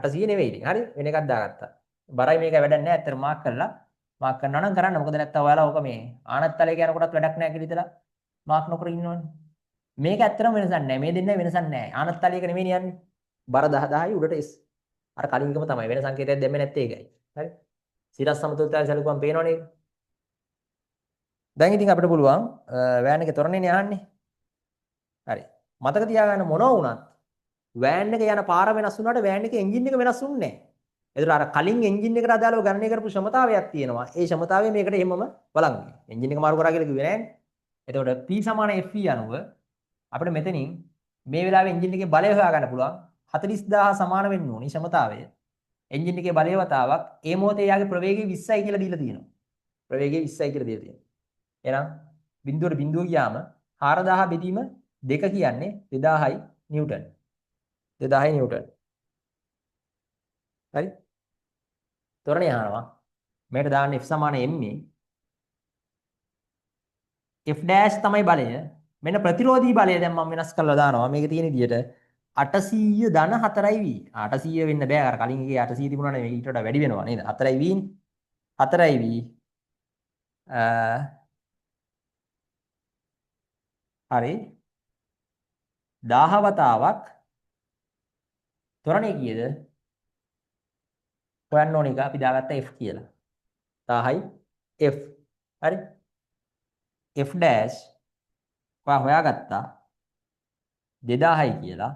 800 නෙවෙයි ඉතින්. හරි වෙන එකක් දාගත්තා. බරයි මේක වැඩක් නැහැ. ඇත්තට මාක් කරලා මාක් කරනවා නම් කරන්න. මොකද නැත්තම් ඔයාලා ඕක මේ ආනත්තලයක යනකොටත් වැඩක් නැහැ කියලා හිතලා මාක් නොකර ඉන්නවනේ. මේක ඇත්තටම වෙනසක් නැහැ. මේ දෙන්නේ වෙනසක් නැහැ. ආනත්තලයක නෙවෙයි යන්නේ. බර 10 10යි උඩට s. අර කලින්කම තමයි. වෙන සංකේතයක් දෙන්නේ නැත්තේ ඒකයි. හරි. සිරස් සමතුලිතතාවය සැලකුවම පේනවනේ. දැන් ඉතින් අපිට පුළුවන් වෑන් එකේ තොරණේනේ යහන්නේ. හරි. මතක තියාගන්න මොනවා වුණත් වෑන් එක යන පාර වෙනස් වුණාට වෑන් එකේ එන්ජින් එක වෙනස් වුන්නේ නැහැ. ඒතර අර කලින් එන්ජින් එකට අදාළව ගණනය කරපු ක්ෂමතාවයක් තියෙනවා. ඒ ක්ෂමතාවය මේකට එහෙමම වළංගුයි. එන්ජින් එක මාරු කරා කියලා කිව්වේ නෑනේ. එතකොට P = FE අනුව අපිට මෙතනින් මේ වෙලාවේ එන්ජින් එකේ බලය හොයාගන්න පුළුවන් 40000 සමාන වෙන්න ඕනි ක්ෂමතාවය. එන්ජින් එකේ බලය වතාවක් ඒ මොහොතේ යාගේ ප්‍රවේගය 20යි කියලා දීලා තියෙනවා. ප්‍රවේගය 20යි කියලා දීලා තියෙනවා. එහෙනම් බිඳුවට බිඳුව ගියාම 4000 බෙදීම 2 කියන්නේ 2000යි නිව්ටන්. 2000යි නිව්ටන්. හරි? තොරණේ අහනවා. මේකට දාන්න F = ma. F dash තමයි බලය. මෙන්න ප්‍රතිරෝධී බලය දැන් මම වෙනස් කරලා දානවා. මේකේ තියෙන විදිහට 800 ධන 4යි v. 800 වෙන්න බෑ. අර කලින් එකේ 800 තිබුණානේ. මේක ඊට වඩා වැඩි වෙනවා නේද? 4යි v නේ. 4යි v. හරි. 1000 වතාවක් තොරණේ කීයද? හොයන්න ඕන එක අපි දාගත්ත f කියලා. 1000යි f. හරි. f dash ඔයා හොයාගත්තා 2000යි කියලා.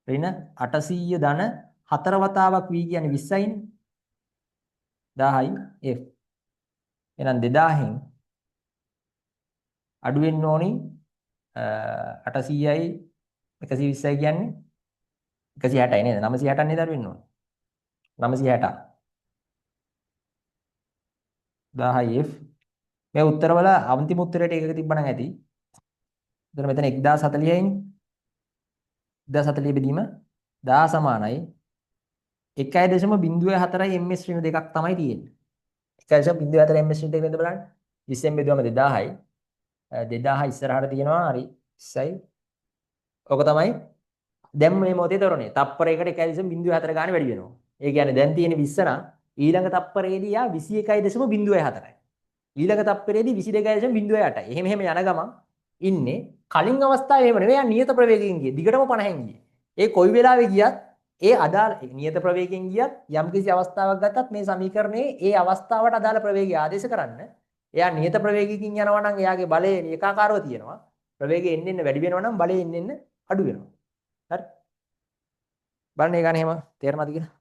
ඍණ 800 ධන 4 වතාවක් v කියන්නේ 20යිනේ. 1000යි f. එහෙනම් 2000න් අඩු වෙන්න ඕනි 800යි 120යි කියන්නේ 160යි නේද? 960ක් නේද අඩු වෙන්න ඕනේ. 960. 1000යි f. මේ උත්තරවල අන්තිම උත්තරයට එකක තිබ්බනම් ඇති. එතන මෙතන 1040යිනේ. 1040 බෙදීම 10 සමානයි 1.04යි ms ශ්‍රේණි දෙකක් තමයි තියෙන්නේ. 1.04 ms ශ්‍රේණි දෙක නේද බලන්න. 20ෙන් බෙදුවම 2000යි. 2000 ඉස්සරහට තියෙනවා හරි 20යි. ඔක තමයි දැන් මේ මොහොතේ තොරණේ. තප්පරයකට 1.04 ගානේ වැඩි වෙනවා. ඒ කියන්නේ දැන් තියෙන 20 නම් ඊළඟ තප්පරයේදී යා 21.04යි. ඊළඟ තප්පරයේදී 22.08යි. එහෙම එහෙම යන ගමන් ඉන්නේ කලින් අවස්ථාවේ එහෙම නෙවෙයි නියත ප්‍රවේගයෙන් ගියේ. දිගටම 50න් ගියේ. ඒ කොයි වෙලාවෙ ගියත් ඒ අදාළ නියත ප්‍රවේගයෙන් ගියත් යම්කිසි අවස්ථාවක් ගත්තත් මේ සමීකරණයේ ඒ අවස්ථාවට අදාළ ප්‍රවේගය ආදේශ කරන්න එයා නියත ප්‍රවේගයකින් යනවා නම් එයාගේ බලය ඒකාකාරව තියෙනවා. ප්‍රවේගය එන්න වැඩි වෙනවා නම් බලය එන්න අඩු වෙනවා. හරි. බලන්න ඒ ගානේ එහෙම තේරෙනවද කියලා?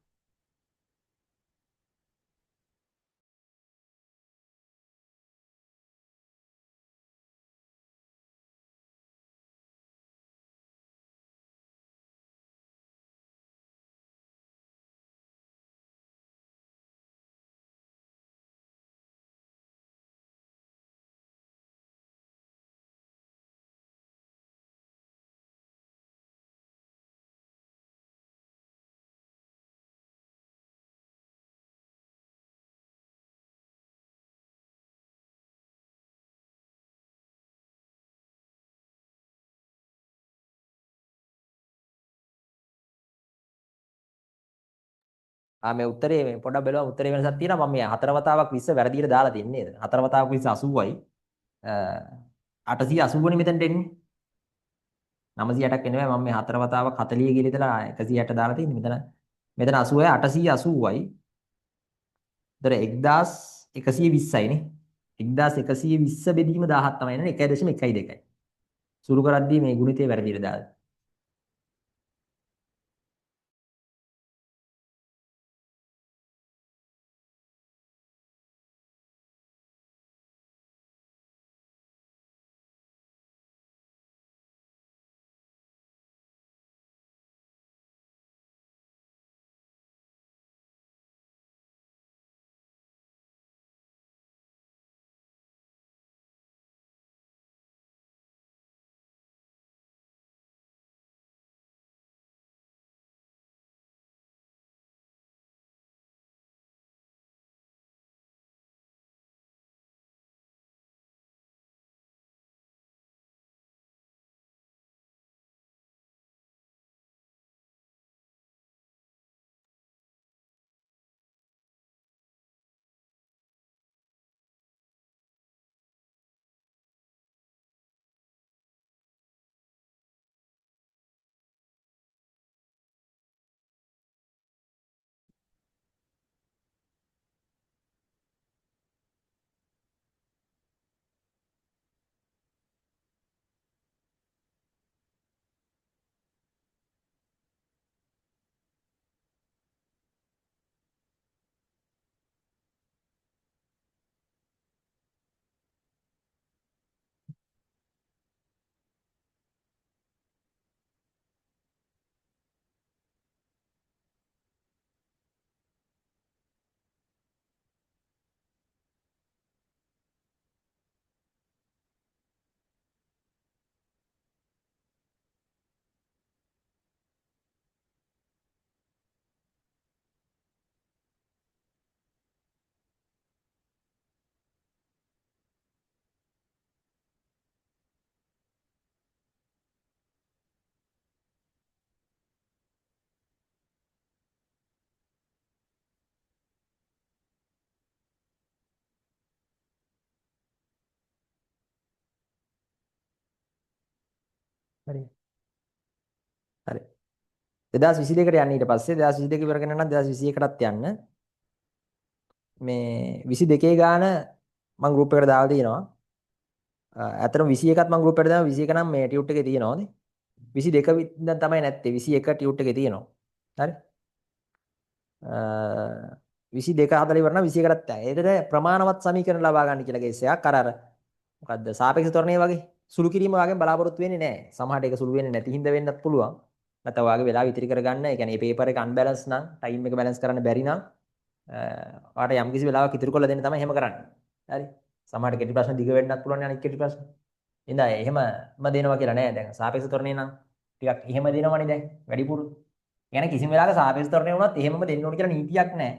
මේ උත්තරේ මේ පොඩ්ඩක් බලුවම උත්තරේ වෙනසක් තියෙනවා. මම මේ 4 වතාවක් 20 වැරදියට දාලා තියන්නේ නේද? 4 වතාවක් 20 80යි. 880 නේ මෙතනට එන්නේ. 960ක් එන්නේ නැහැ. මම මේ 4 වතාවක් 40 කියලා ඉතලා 160 දාලා තියෙන්නේ. මෙතන 80යි 880යි. ඒතර 1120යි නේ. 1120 බෙදීම 1000ක් තමයි නේ 1.12යි. සුළු කරද්දී මේ ගුණිතය වැරදියට දාලා. හරි. හරි. 2022කට යන්න ඊට පස්සේ 2022 ඉවර කරගෙන නම් 2021කටත් යන්න. මේ 22 ගාන මම ගෲප් එකට දාලා තියෙනවා. ඇත්තටම 21ත් මම ගෲප් එකට දානවා 21 නම් මේ ටියුට් එකේ තියෙනවානේ. 22 ඉඳන් තමයි නැත්තේ 21 ටියුට් එකේ තියෙනවා. හරි. 22 හදලා ඉවර නම් 21කටත් යන්න. ඒකට ප්‍රමාණවත් සමීකරණ ලබා ගන්න කියලා කේස් එකක් අර මොකද්ද සාපේක්ෂ ත්වරණය වගේ සුළු කිරීම වගේ බලාපොරොත්තු වෙන්නේ නැහැ. සමහරට ඒක සුළු වෙන්නේ නැති හින්දා වෙන්නත් පුළුවන්. නැත්නම් ඔයාගේ වෙලාව ඉතිරි කරගන්න. ඒ කියන්නේ මේ පේපර් එක අන්බැලන්ස් නම් ටයිම් එක බැලන්ස් කරන්න බැරි නම් ඔයාට යම් කිසි වෙලාවක ඉතුරු කරලා දෙන්න තමයි එහෙම කරන්නේ. හරි. සමහරට කෙටි ප්‍රශ්න දිග වෙන්නත් පුළුවන් අනිත් කෙටි ප්‍රශ්න. ඉතින් එහෙමම දෙනවා කියලා නෑ. දැන් සාපේක්ෂ ත්වරණය නම් ටිකක් එහෙම දෙනවනේ දැන් වැඩිපුර. يعني කිසිම වෙලාවක සාපේක්ෂ ත්වරණය වුණත් එහෙමම දෙන්න ඕන කියලා නීතියක් නෑ.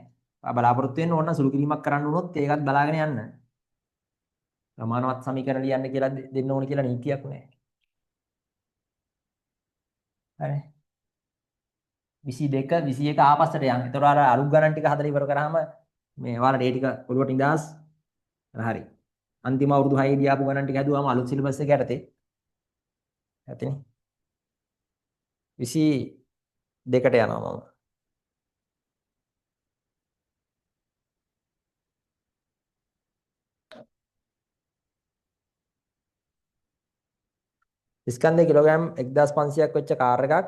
බලාපොරොත්තු වෙන්න ඕන නම් සුළු කිරීමක් කරන්න වුණොත් ඒකත් බලාගෙන යන්න. ප්‍රමාණවත් සමීකරණ ලියන්න කියලා දෙන්න ඕන කියලා නීතියක් නෑ. හරි. 22 21 ආපස්සට යන්න. ඒතර අර අලුත් ගණන් ටික හදලා ඉවර කරාම මේ ඔයාලට ඒ ටික ඔළුවට ඉඳාස් හරි. අන්තිම අවුරුදු 6 දී ආපු ගණන් ටික හැදුවාම අලුත් සිලබස් එක යටතේ. ඇතිනේ. 22කට යනවා මම. ස්කන්ධය කිලෝග්‍රෑම් 1500ක් වෙච්ච කාර් එකක්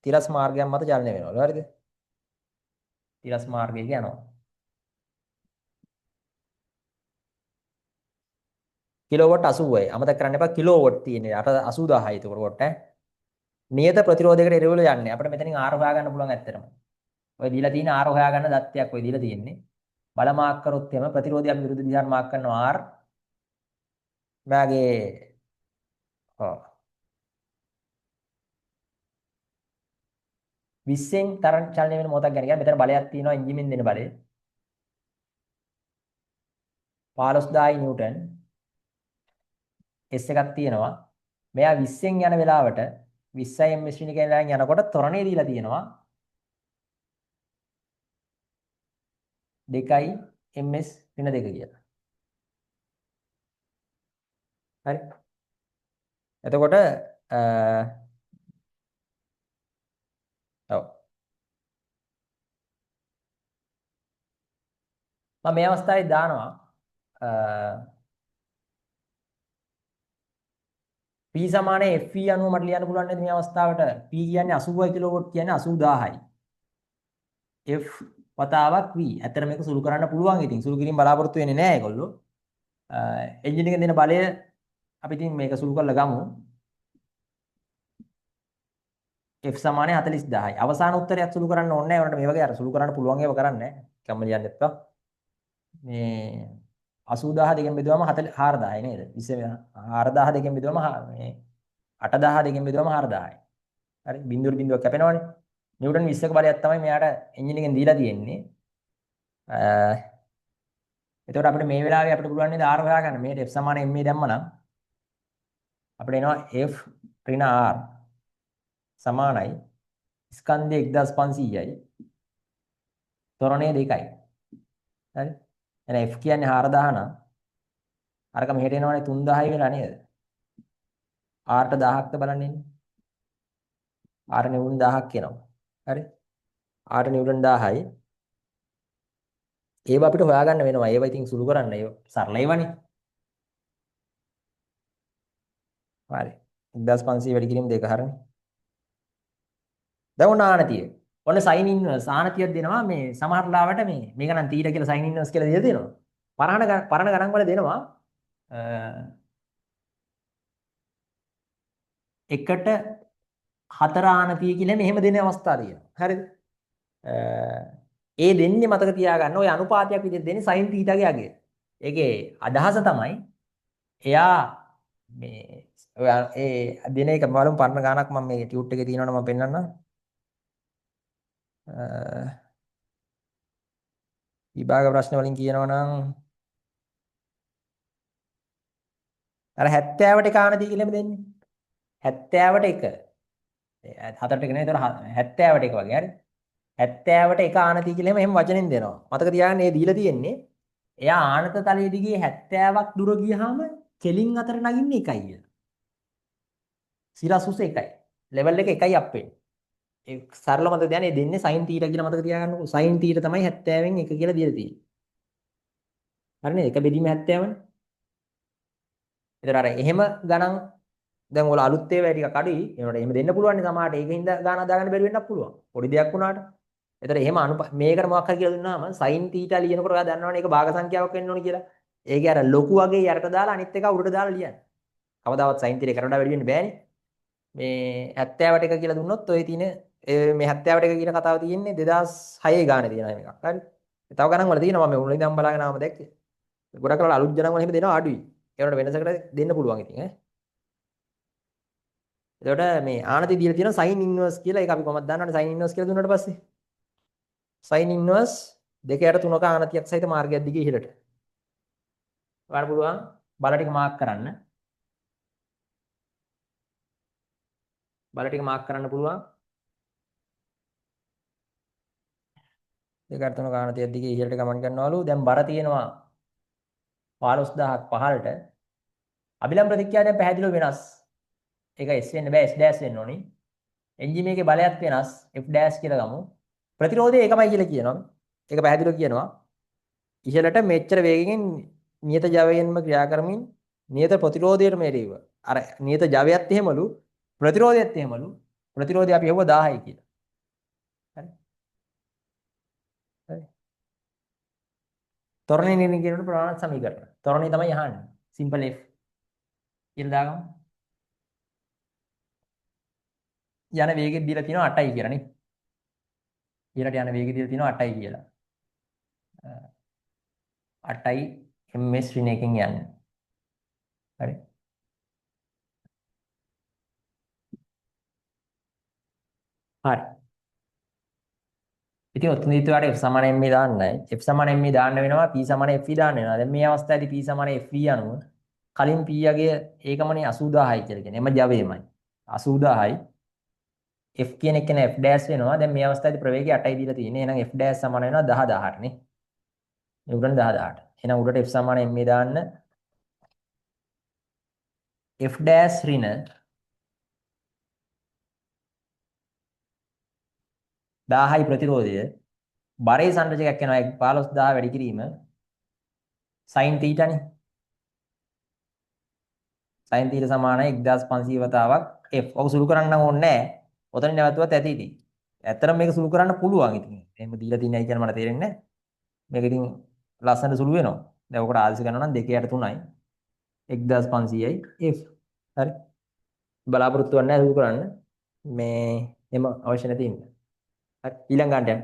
තිරස් මාර්ගයක් මත චලනය වෙනවලු. හරිද? තිරස් මාර්ගයක යනවා. කිලෝවොට් 80යි. අමතක කරන්න එපා කිලෝවොට් තියෙන්නේ. 80000යි ඒක වොට් ඈ. නියත ප්‍රතිරෝධයකට එරෙහිව යන්නේ. අපිට මෙතනින් R හොයා ගන්න පුළුවන් ඇත්තටම. ඔය දීලා තියෙන R හොයා ගන්න දත්තයක් ඔය දීලා තියෙන්නේ. බල මාක් කරොත් එම ප්‍රතිරෝධයක් විරුද්ධ දිශාවට මාක් කරනවා R. මගේ ඔව් 20න් තරණ චලනය වෙන මොහොතක් ගැන මෙතන බලයක් තියෙනවා එන්ජිමෙන් දෙන බලය 15000 නිව්ටන් S එකක් තියෙනවා මෙයා 20න් යන වෙලාවට 20 ms එකෙන් යනකොට ත්වරණය දීලා තියෙනවා 2 ms ඍණ 2 කියලා හරි එතකොට ඔව් මම මේ අවස්ථාවේ දානවා P සමානයි FE අනුව මට ලියන්න පුළුවන් නේද මේ අවස්ථාවට P කියන්නේ 80 කිලෝවොට් කියන්නේ 80000යි F වතාවක් V ඇත්තට මේක සුළු කරන්න පුළුවන් ඉතින් සුළු කිරීම බලාපොරොත්තු වෙන්නේ නැහැ ඒගොල්ලෝ එන්ජින් එකෙන් දෙන බලය අපි ඉතින් මේක සුළු කරලා ගමු F සමානයි 40000යි අවසාන උත්තරයක් සුළු කරන්න ඕනේ නැහැ උනට මේ වගේ අර සුළු කරන්න පුළුවන් ඒවා කරන්නේ නැහැ කම්ම ලියන්න එපා මේ 80000 දෙකෙන් බෙදුවම 4000යි නේද 24000 දෙකෙන් බෙදුවම මේ 8000 දෙකෙන් බෙදුවම 4000යි හරි බිඳුවට බිඳුවක් කැපෙනවනේ නිව්ටන් 20ක බලයක් තමයි මෙයාට එන්ජින් එකෙන් දීලා තියෙන්නේ එතකොට අපිට මේ වෙලාවේ අපිට පුළුවන් නේද R හොයාගන්න මේකට F සමාන MA දැම්මනම් අපිට එනවා F ඍණ R සමානයි ස්කන්ධය 1500යි ත්වරණය 2යි හරි එහෙනම් F කියන්නේ 4000 නම් අරක මෙහෙට එනවනේ 3000යි වෙලා නේද R ට 1000ක්ද බලන්න ඉන්නේ R නිව්ටන් 1000ක් එනවා හරි R නිව්ටන් 1000යි ඒව අපිට හොයාගන්න වෙනවා ඒව ඉතින් සුළු කරන්න ඒව සරල ඒවානේ හරි 1500 වැඩි කිරීම දෙක හරිනේ දැන් ඔන්න ආනතිය ඔන්න sin inverse ආනතියක් දෙනවා මේ සමහර ලාවට මේක නම් තීටා කියලා sin inverse කියලා දීලා දෙනවා පරණ ගණන් වල දෙනවා එකට 4 ආනතිය කියලා මෙහෙම දෙන අවස්ථා තියෙනවා හරිද ඒ දෙන්නේ මතක තියාගන්න ඔය අනුපාතයක් විදිහට දෙන්නේ sin තීටාගේ අගය ඒකේ අදහස තමයි එයා මේ ඔය ඒ දෙන එක බලමු පරණ ගානක් මම මේ ටියුට් එකේ තියෙනවනේ මම පෙන්නන්නම් විභාග ප්‍රශ්න වලින් කියනවා නම් අර 70ට එක ආනතිය කියලාම දෙන්නේ 70ට එක 4ට එක නෙවෙයි ඒතර 70ට එක වගේ හරි 70ට එක ආනතිය කියලාම එහෙම වචනෙන් දෙනවා මතක තියාගන්න මේ දීලා තියෙන්නේ එයා ආනත තලයේ දිගේ 70ක් දුර ගියාම කෙලින් අතර නගින්නේ එකයි කියලා සිරස් උස එකයි. ලෙවල් එක එකයි අප් වෙන්නේ. ඒ සරල මතක තියාගන්න මේ දෙන්නේ sin θ කියලා මතක තියාගන්නකො. sin θ තමයි 70න් 1 කියලා දීලා තියෙන්නේ. හරිනේ? එක බෙදීම 70නේ. ඒතර අර එහෙම ගණන් දැන් ඔයාලා අලුත් ඒවා ටිකක් අඩුයි. ඒනොට එහෙම දෙන්න පුළුවන් නේ සමහරට. ඒකින්ද ගාන දාගන්න බැරි වෙන්නත් පුළුවන්. පොඩි දෙයක් වුණාට. ඒතර එහෙම මේකට මොකක් හරි කියලා දුන්නාම sin θ ලියනකොට ඔයා දන්නවනේ ඒක භාග සංඛ්‍යාවක් වෙන්න ඕනේ කියලා. ඒකේ අර ලොකු වගේ යටට දාලා අනිත් එක උඩට දාලා ලියන්න. කවදාවත් sin θ එකට වඩා වැඩි වෙන්න බෑනේ. මේ 70ට එක කියලා දුන්නොත් ඔය තියෙන මේ 70ට එක කියන කතාව තියෙන්නේ 2006 ගානේ තියෙන එකක්. හරි. තව ගණන් වල තියෙනවා මම මුලින් ඉඳන් බලාගෙන ආවම දැක්කේ. ගොඩක් කරලා අලුත් ගණන් වල එහෙම දෙනවා අඩුයි. ඒකට වෙනසකට දෙන්න පුළුවන් ඉතින් ඈ. එතකොට මේ ආනති දීලා තියෙනවා sin inverse කියලා. ඒක අපි කොහොමද දන්නවනේ sin inverse කියලා දුන්නාට පස්සේ. sin inverse 2/3ක ආනතියක් සහිත මාර්ගයක් දිගේ ඉහළට. ඔයාලට පුළුවන් බල ටික මාර්ක් කරන්න. බල ටික මාර්ක් කරන්න පුළුවන්. 2/3ක ආනතියක් දිගේ ඉහළට ගමන් කරනවලු. දැන් බර තියෙනවා 15000ක් පහළට. අභිලම් ප්‍රතික්‍රියාව දැන් පැහැදිලිව වෙනස්. ඒක S වෙන්න බෑ S ඩෑෂ් වෙන්න ඕනි. එන්ජින් එකේ බලයත් වෙනස් F ඩෑෂ් කියලා ගමු. ප්‍රතිරෝධය ඒකමයි කියලා කියනවා. ඒක පැහැදිලිව කියනවා. ඉහළට මෙච්චර වේගයෙන් නියත ජවයෙන්ම ක්‍රියා කරමින් නියත ප්‍රතිරෝධයට මෙරීව. අර නියත ජවයත් එහෙමලු ප්‍රතිරෝධයත් එහෙමලු. ප්‍රතිරෝධය අපි හවුවා 1000යි කියලා. හරි. හරි. ත්වරණය නිර්ණය කරන ප්‍රමාණවත් සමීකරණ. ත්වරණය තමයි අහන්නේ. සිම්පල් F කියලා දාගමු. යන වේගෙ දීලා තියෙනවා 8යි කියලා නේ. ඉහළට යන වේගෙ දීලා තියෙනවා 8යි කියලා. 8යි ms ඍණ එකෙන් යන්නේ. හරි. හරි. ඉතින් ඔතනදී ඔයාලට f සමාන m දාන්නයි. f සමාන m දාන්න වෙනවා p සමාන f දාන්න වෙනවා. දැන් මේ අවස්ථාවේදී p සමාන f අනුව කලින් p යගේ ඒකමනේ 80000යි කියලා කියන්නේ. එම ජවයමයි. 80000යි f කියන එක නේ f ඩෑෂ් වෙනවා. දැන් මේ අවස්ථාවේදී ප්‍රවේගය 8යි දීලා තියෙන්නේ. එහෙනම් f ඩෑෂ් සමාන වෙනවා 10000ට නේ. මේ උඩට 10000ට. එහෙනම් උඩට f සමාන m දාන්න f ඩෑෂ් ඍණ 1000යි ප්‍රතිරෝධය බරේ සංරචකයක් වෙනවා 15000 වැඩි කිරීම sin θ නේ. sin θ සමානයි 1500 වතාවක් f. ඔක සුළු කරන්න ඕනේ නැහැ. ඔතන නැවතුවත් ඇති ඉතින්. ඇත්තටම මේක සුළු කරන්න පුළුවන් ඉතින්. එහෙම දීලා තියනයි කියන මට තේරෙන්නේ නැහැ. මේක ඉතින් ලස්සනට සුළු වෙනවා. දැන් ඔකට ආල්සි කරනවා නම් 2/3යි 1500යි f. හරි. බලාපොරොත්තු වෙන්නේ නැහැ සුළු කරන්න. මේ එම අවශ්‍ය නැති ඉන්න. හරි. ඊළඟ ගන්නට යන්න.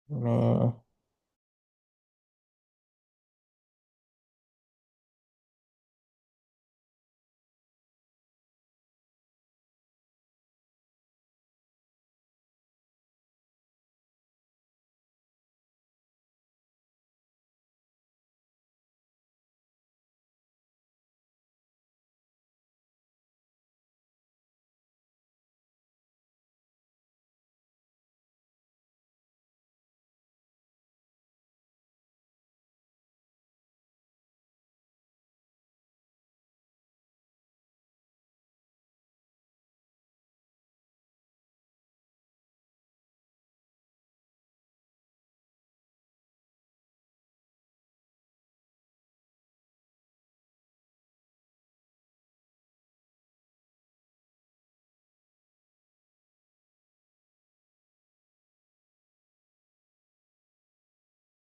මේ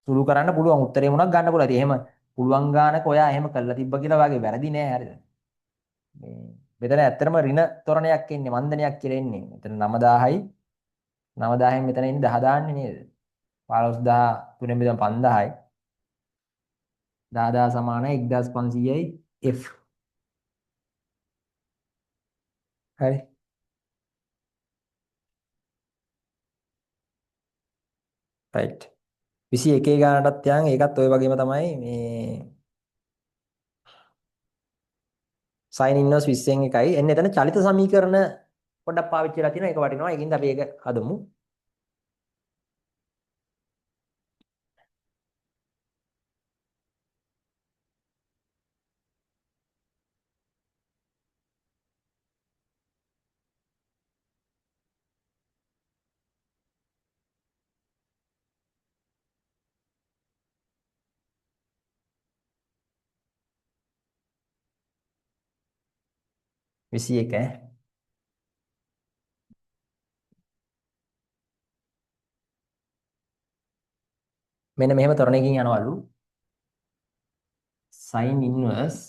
සුළු කරන්න පුළුවන් උත්තරේ මොනක් ගන්න පුළුවන්. ඉතින් එහෙම පුළුවන් ගානක ඔයා එහෙම කළා තිබ්බ කියලා වගේ වැරදි නෑ හරිද? මේ මෙතන ඇත්තටම ඍණ තොරණයක් ඉන්නේ මන්දනයක් කියලා ඉන්නේ. මෙතන 9000යි 9000න් මෙතන ඉන්නේ 10 දාන්නේ නේද? 15000 තුනෙන් බෙදම 5000යි 10000 සමානයි 1500යි F. හරි. රයිට්. 21 ගානටත් යන් ඒකත් ওই වගේම තමයි මේ sin inverse 20න් එකයි. එන්න එතන චලිත සමීකරණ පොඩ්ඩක් පාවිච්චි කරලා තියෙනවා. ඒක වටිනවා. ඒකින්ද අපි ඒක හදමු. විසි එක මෙන්න මෙහෙම තරණයකින් යනවලු sin inverse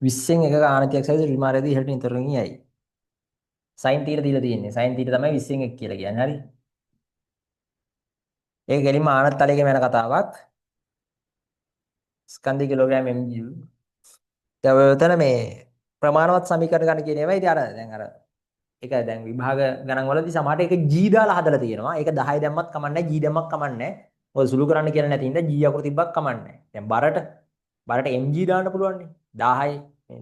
20න් එක ආනතියක් සහිත ත්‍රිමාරයේදී ඉහළට නිතරම යයි. sin තීර දීලා තියෙන්නේ. sin තීර තමයි 20න් එක කියලා කියන්නේ. හරි. ඒක ගෙලින්ම ආනත් තලයකම යන කතාවක්. ස්කන්ධ කිලෝග්‍රෑම් mg. දැන් ඔය උතන මේ ප්‍රමාණවත් සමීකරණ ගන්න කියන ඒවා ඉතින් අර දැන් අර ඒක දැන් විභාග ගණන් වලදී සමහරට ඒක G දාලා හදලා තියෙනවා. ඒක 10 දැම්මත් කමන්නේ G දැම්මත් කමන්නේ. ඔය සුළු කරන්න කියලා නැති ඉඳ G අකුරු තිබ්බත් කමන්නේ. දැන් බරට mg දාන්න පුළුවන් නේ. 10යි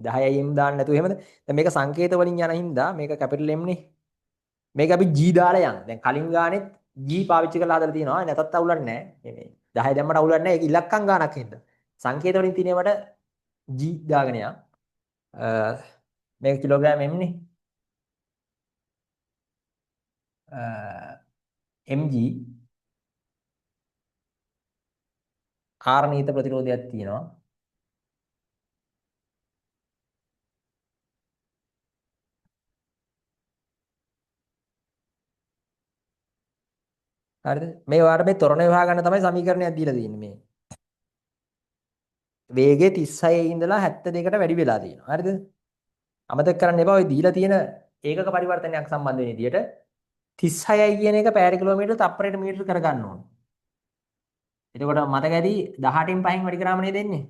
10යි m දාන්න නැතුව එහෙමද? දැන් මේක සංකේත වලින් යන හින්දා මේක කැපිටල් M නේ. මේක අපි G දාලා යන්න. දැන් කලින් ගානෙත් G පාවිච්චි කරලා හදලා තියෙනවා. නැතත් අවුලක් නැහැ. මේ 10 දැම්මට අවුලක් නැහැ. ඒක ඉලක්කම් ගානක් හින්දා. සංකේත වලින් තියෙනවට G දාගෙන යන්න. මේක කිලෝග්‍රෑම් m නේ. mg කාරණීත ප්‍රතිරෝධයක් තියෙනවා. හරිද? මේ වාර මේ ත්වරණය හොයාගන්න තමයි සමීකරණයක් දීලා තියෙන්නේ මේ. වේගය 36 ඉඳලා 72කට වැඩි වෙලා තියෙනවා. හරිද? අමතක කරන්න එපා ඔය දීලා තියෙන ඒකක පරිවර්තනයක් සම්බන්ධ වෙන විදියට 36යි කියන එක පැය කිලෝමීටර තප්පරයට මීටර කරගන්න ඕනේ. එතකොට මතක ඇති 18න් 5න් වැඩි කරාම නේද එන්නේ?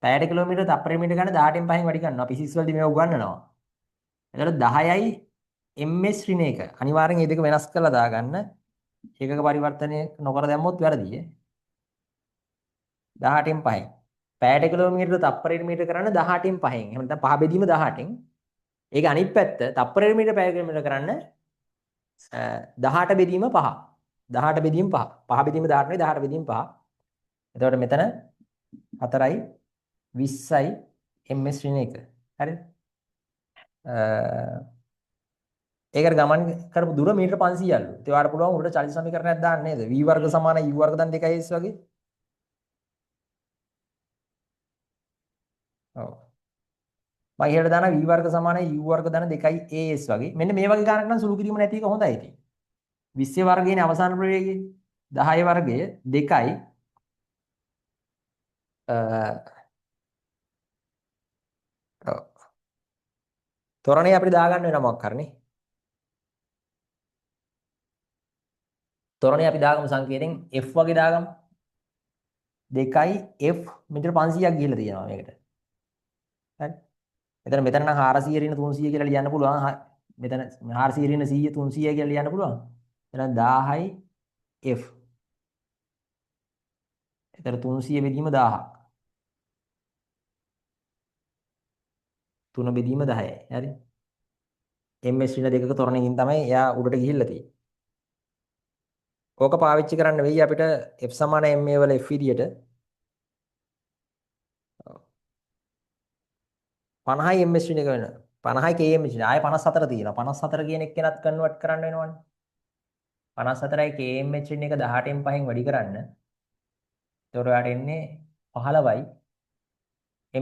පැයට කිලෝමීටර තප්පරයට මීටර ගන්න 18න් 5න් වැඩි කරනවා. ෆිසික්ස් වලදී මේක උගන්වනවා. එතකොට 10යි ms ඍණ එක. අනිවාර්යෙන් මේ දෙක වෙනස් කරලා දාගන්න. ඒකක පරිවර්තනය නොකර දැම්මොත් වැරදියි. 18න් 5න්. පැයට කිලෝමීටර තප්පරයට මීටර කරන්න 18න් 5න්. එහෙම නැත්නම් පහ බෙදීම 18න්. ඒක අනිත් පැත්ත තප්පරයට මීටර පැය කිලෝමීටර කරන්න 18 බෙදීම 5. 18 බෙදීම 5. 5 බෙදීම 18 නෙවෙයි 18 බෙදීම 5. එතකොට මෙතන 4යි 20යි ms ඍණ එක. හරිද? ඒකට ගමන් කරපු දුර මීටර 500යලු. ඒ වාර පුළුවන් උඩට චලිත සමීකරණයක් දාන්න නේද? v වර්ග සමාන u වර්ග දන් 2s වගේ. ඔව්. මම ඉහළට දාන v වර්ග සමාන u වර්ග දන 2as වගේ. මෙන්න මේ වගේ ගානක් නම් සුළු කිරීම නැති එක හොඳයි ඉතින්. 20 වර්ගයේනේ අවසාන ප්‍රවේගය. 10 වර්ගය 2යි තොරණේ අපිට දාගන්න වෙන මොකක් කරන්නේ? තොරණේ අපි දාගමු සංකේතයෙන් f වගේ දාගමු. 2යි f මීටර 500ක් ගිහිල්ලා තියෙනවා මේකට. හරි. මෙතන නම් 400 ඍණ 300 කියලා ලියන්න පුළුවන්. මෙතන 400 ඍණ 100 300 කියලා ලියන්න පුළුවන්. එතන 1000යි f. එතන 300 බෙදීම 1000ක්. 3 බෙදීම 10යි. හරි. ms ඍණ දෙකක තොරණකින් තමයි එයා උඩට ගිහිල්ලා තියෙන්නේ. ඕක පාවිච්චි කරන්න වෙයි අපිට f සමාන ma වල f විදියට 50යි ms ඍණ එක වෙන 50යි km ඍණ ආයේ 54 තියෙනවා 54 කියන එක කෙනත් කන්වර්ට් කරන්න වෙනවනේ 54යි km ඍණ එක 18න් 5න් වැඩි කරන්න එතකොට ඔයාලට එන්නේ 15යි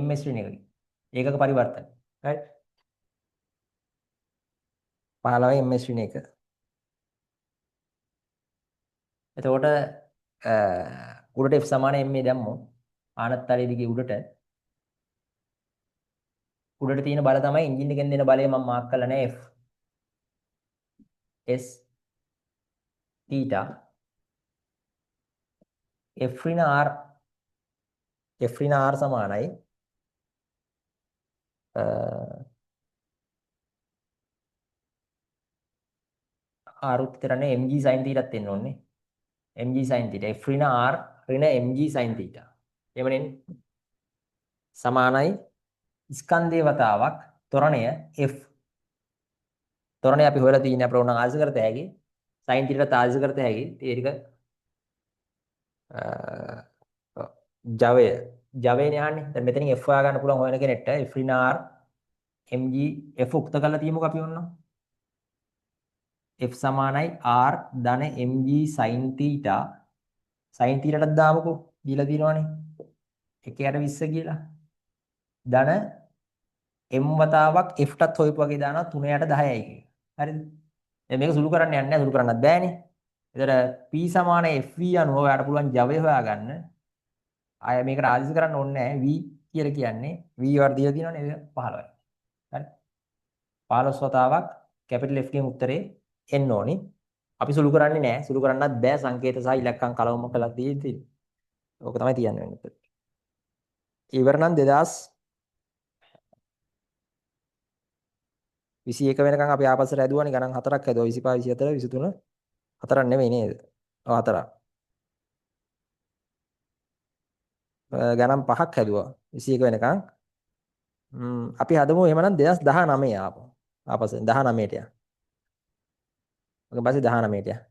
ms ඍණ එකයි ඒකක පරිවර්තන right 15යි ms ඍණ එක එතකොට උඩට F සමාන ma දැම්මොත් ආනත්තලයේ දිගේ උඩට තියෙන බල තමයි එන්ජින් එකෙන් දෙන බලය මම මාක් කරලා නැහැ F S theta F ඍණ R F ඍණ R සමානයි R උත් කරන්නේ mg sin theta ත් එන්න ඕනේ mg sin theta F ඍණ R ඍණ mg sin theta එවනේ සමානයි ස්කන්ධයේ වතාවක් ත්වරණය F ත්වරණය අපි හොයලා තියෙන්නේ අපේ උණන් ආශ කරත හැකි sin theta ත් ආශ කරත හැකි ඒ ටික ජවය ජවයනේ යන්නේ දැන් මෙතනින් F හොයා ගන්න පුළුවන් හොයන කෙනෙක්ට F ඍණ R mg F උක්ත කරලා තියමුකෝ අපි ඔන්න F සමානයි R ධන mg sin theta sin theta ටත් දාමුකෝ දීලා තියෙනවනේ 1/20 කියලා ධන m වතාවක් f ටත් හොයපු වගේ දානවා 3/10යි කියලා. හරිද? දැන් මේක සුළු කරන්න යන්නේ නැහැ සුළු කරන්නත් බෑනේ. ඒතර p සමාන fv අනුව ඔයාලට පුළුවන් ජවය හොයාගන්න. ආය මේකට ආදිස කරන්න ඕනේ නැහැ. v කියලා කියන්නේ v වර්ග දීලා තියෙනවනේ ඒක 15යි. හරි? 15 වතාවක් කැපිටල් F ගෙන් උත්තරේ එන්න ඕනි. අපි සුළු කරන්නේ නැහැ. සුළු කරන්නත් බෑ සංකේත සහ ඉලක්කම් කලවම කළා තියෙන්නේ. ඕක තමයි තියන්න වෙන්නේ. ඉවර නම් 2021 වෙනකන් අපි ආපස්සට ඇදුවානේ ගණන් හතරක් ඇදුවා 25 24 23 හතරක් නෙමෙයි නේද? ඔව් හතරක්. ගණන් පහක් හැදුවා 21 වෙනකන්. අපි හදමු එහෙමනම් 2019 ආපහු. ආපස්සෙන් 19ට යන්න. ඊට පස්සේ 19ට යන්න.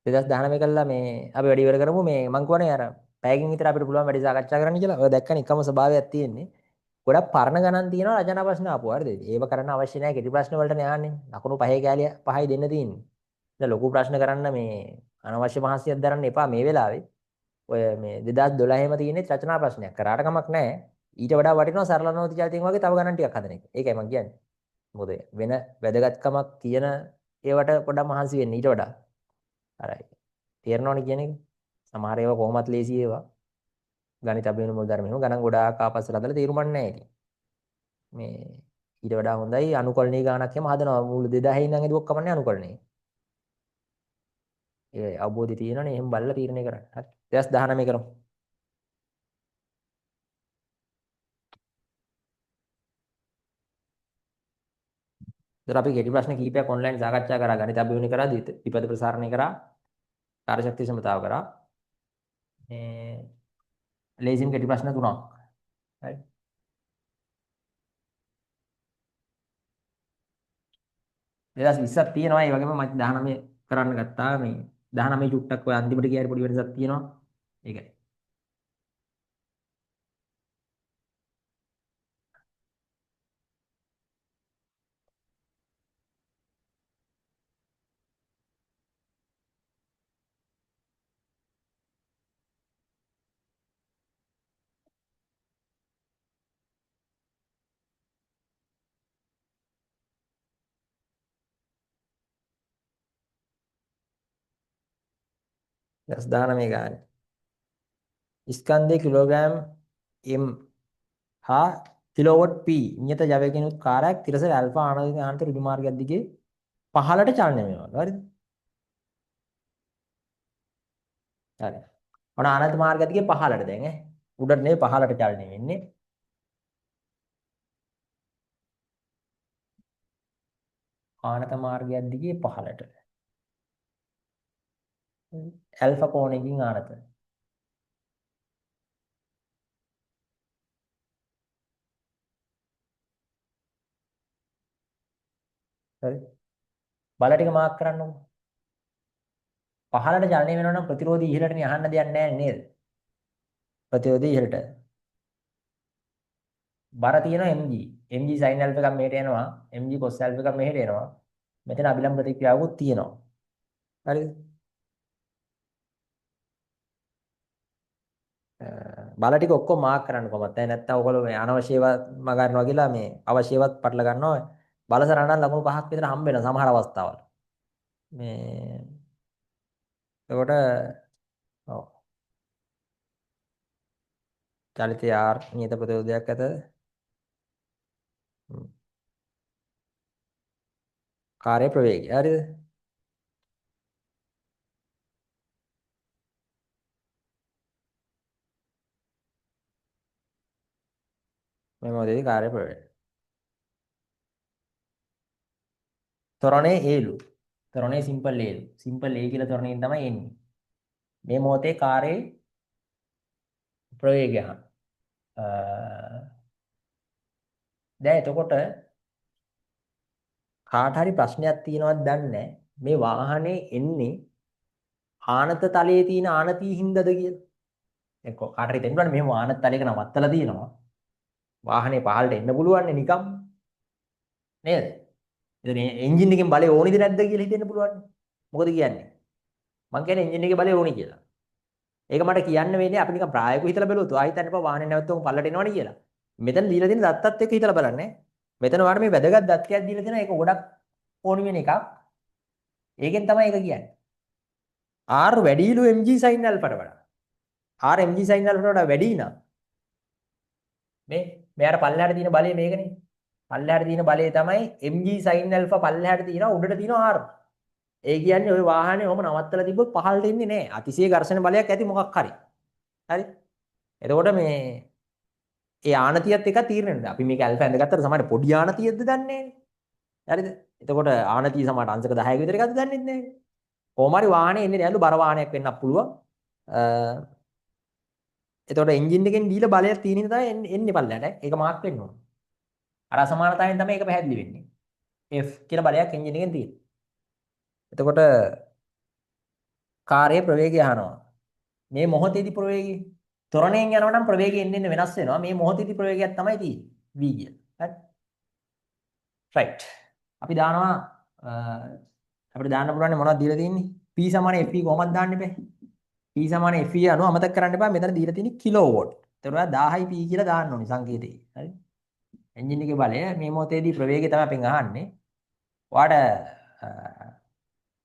දෙදස් 19 කළා මේ අපි වැඩි ඉවර කරමු මේ මං කියවනේ අර පැයකින් විතර අපිට පුළුවන් වැඩි සාකච්ඡා කරන්න කියලා. ඔය දැක්කනේ එකම ස්වභාවයක් තියෙන්නේ. ගොඩක් පරණ ගණන් තියෙනවා රචනා ප්‍රශ්න ආපුවා හරිද? ඒව කරන්න අවශ්‍ය නැහැ කෙටි ප්‍රශ්න වලට නෑන්නේ. ලකුණු පහේ කෑලිය පහයි දෙන්න තියෙන්නේ. දැන් ලොකු ප්‍රශ්න කරන්න මේ අනවශ්‍ය මහන්සියක් දරන්න එපා මේ වෙලාවේ. ඔය මේ 2012ෙම තියෙන්නේ රචනා ප්‍රශ්නයක්. කරාට කමක් නැහැ. ඊට වඩා වටිනවා සරල නෝති ජාතියෙන් වගේ තව ගණන් ටිකක් හදන එක. ඒකයි මම කියන්නේ. මොකද වෙන වැදගත්කමක් තියෙන ඒවට පොඩ්ඩක් මහන්සි වෙන්න ඊට වඩා. හරි. තේරෙනවනේ කියන එක. සමහර ඒවා කොහොමත් ලේසි ඒවා. ගණිත අභියෝග මුල් ධර්මෙම ගණන් ගොඩාක් ආපස්සට හදලා තේරුම්ක් නැහැ ඉතින්. මේ ඊට වඩා හොඳයි අනුකලනීය ගානක් එහෙම හදනවා. මුළු 2000 ඉඳන් එදුවක් කමන්නේ අනුකලනීය. ඒ අවබෝධය තියෙනවනේ එහෙම බලලා තීරණය කරන්න. හරි. 2019 කරමු. ඉතින් අපි කෙටි ප්‍රශ්න කීපයක් ඔන්ලයින් සාකච්ඡා කරා. ගණිත අභියෝග කරා, විපද ප්‍රසාරණය කරා, කාර්යශක්ති සමතාව කරා. මේ ලේසිම කෙටි ප්‍රශ්න තුනක්. හරි. 2020ක් තියෙනවා. ඒ වගේම මම 19 කරන්න ගත්තා. මේ 19 චුට්ටක් ඔය අන්තිමට ගියාට පොඩි වෙනසක් තියෙනවා. ඒකයි. දැස් 19 ගානේ. ස්කන්ධයේ කිලෝග්‍රෑම් m හා කිලෝවොට් p නියත ජවයකිනුත් කාර්යයක් තිරසර ඇල්ෆා ආණවික ආන්තර ඍජු මාර්ගයක් දිගේ පහළට චලනය වෙනවා. හරිද? හරි. ඔන්න ආනත මාර්ගයක් දිගේ පහළට දැන් උඩට නෙවෙයි පහළට චලනය වෙන්නේ. ආනත මාර්ගයක් දිගේ පහළට. ඇල්ෆා කෝණයකින් ආනත. හරි. බල ටික මාක් කරන්නකො. පහළට චලනය වෙනවා නම් ප්‍රතිරෝධී ඉහළට යහන්න දෙයක් නැහැ නේද? ප්‍රතිරෝධී ඉහළට. බර තියෙනවා mg. mg sin alpha එකක් මෙහෙට එනවා. mg cos alpha එකක් මෙහෙට එනවා. මෙතන අභිලම්බ ප්‍රතික්‍රියාවකුත් තියෙනවා. හරිද? බල ටික ඔක්කොම මාක් කරන්න කොහොමද? නැත්නම් ඔයගොල්ලෝ මේ අනවශ්‍යව මගහරිනවා කියලා මේ අවශ්‍යවත් පටල ගන්නවා. බල සරණන් ලකුණු 5ක් විතර හම්බ වෙනවා සමහර අවස්ථාවල. මේ එතකොට ඔව් චලිතය R නියත ප්‍රතිරෝධයක් ඇත. කාර්ය ප්‍රවේගය. හරිද? මේ මොදේදී කාර්ය ප්‍රවේගය. ත්වරණයේ ඒලු. ත්වරණයේ සිම්පල් ඒලු. සිම්පල් A කියලා ත්වරණයෙන් තමයි එන්නේ. මේ මොහොතේ කාර්යයේ ප්‍රවේගය. දැන් එතකොට කාට හරි ප්‍රශ්නයක් තියෙනවද දන්නේ මේ වාහනේ එන්නේ ආනත තලයේ තියෙන ආනතිය හින්දාද කියලා. එක්ක කාට හරි තේරුණානේ මෙහෙම ආනත තලයක නවත්තලා තියෙනවා. වාහනේ පහළට එන්න පුළුවන් නේ නිකම්. නේද? ඉතින් එන්ජින් එකෙන් බලය ඕනිද නැද්ද කියලා හිතෙන්න පුළුවන්. මොකද කියන්නේ? මං කියන්නේ එන්ජින් එකේ බලය ඕනි කියලා. ඒක මට කියන්න වෙන්නේ අපි නිකන් ප්‍රායෝගිකව හිතලා බැලුවොත් ආ හිතන්න එපා වාහනේ නැවතුම් පල්ලට එනවනේ කියලා. මෙතන දීලා තියෙන දත්තත් එක්ක හිතලා බලන්න. මෙතන වාට මේ වැදගත් දත්තයක් දීලා තියෙනවා ඒක ගොඩක් ඕනි වෙන එකක්. ඒකෙන් තමයි ඒක කියන්නේ. R වැඩිලු mg sin alpha ට වඩා. R mg sin alpha ට වඩා වැඩි නම් මේ මෙයාට පල්ලෙහාට තියෙන බලය මේකනේ. පල්ලෙහාට තියෙන බලය තමයි mg sin alpha පල්ලෙහාට තියෙනවා උඩට තියෙනවා R. ඒ කියන්නේ ওই වාහනේ ඔහම නවත්තලා තිබ්බොත් පහළට එන්නේ නැහැ. අතිශය ඝර්ෂණ බලයක් ඇති මොකක් හරි. හරි. එතකොට මේ ඒ ආනතියත් එක තීරණය වෙනවා. අපි මේක ඇල්ෆා ඇඳගත්තට සමහර පොඩි ආනතියක්ද දන්නේ නැහැ. හරිද? එතකොට ආනතිය සමහර අංශක 10ක විතර එකක්ද දන්නේ නැහැ. කොහොම හරි වාහනේ එන්නේ නැලු බර වාහනයක් වෙන්නත් පුළුවන්. එතකොට එන්ජින් එකෙන් දීලා බලයක් තියෙන ඉඳ තමයි එන්නේ පල්ලයට. ඒක මාක් වෙන්න ඕන. අර අසමානතාවයෙන් තමයි ඒක පැහැදිලි වෙන්නේ. F කියලා බලයක් එන්ජින් එකෙන් තියෙනවා. එතකොට කාර්යයේ ප්‍රවේගය අහනවා. මේ මොහොතේදී ප්‍රවේගය ත්වරණයෙන් යනවා නම් ප්‍රවේගය එන්න වෙනස් වෙනවා. මේ මොහොතේදී ප්‍රවේගයක් තමයි තියෙන්නේ. v කිය. හරි. right. අපි දානවා අපිට දාන්න පුළුවන් මොනවද දීලා තියෙන්නේ? p = fe කොහොමද දාන්න බෑ? p = fe අනුව අමතක කරන්න එපා. මෙතන දීලා තියෙන්නේ කිලෝවොට්. ඒතර ඔයා 1000යි p කියලා දාන්න ඕනේ සංකේතේ. හරි. එන්ජින් එකේ බලය මේ මොහොතේදී ප්‍රවේගය තමයි අපෙන් අහන්නේ. ඔයාට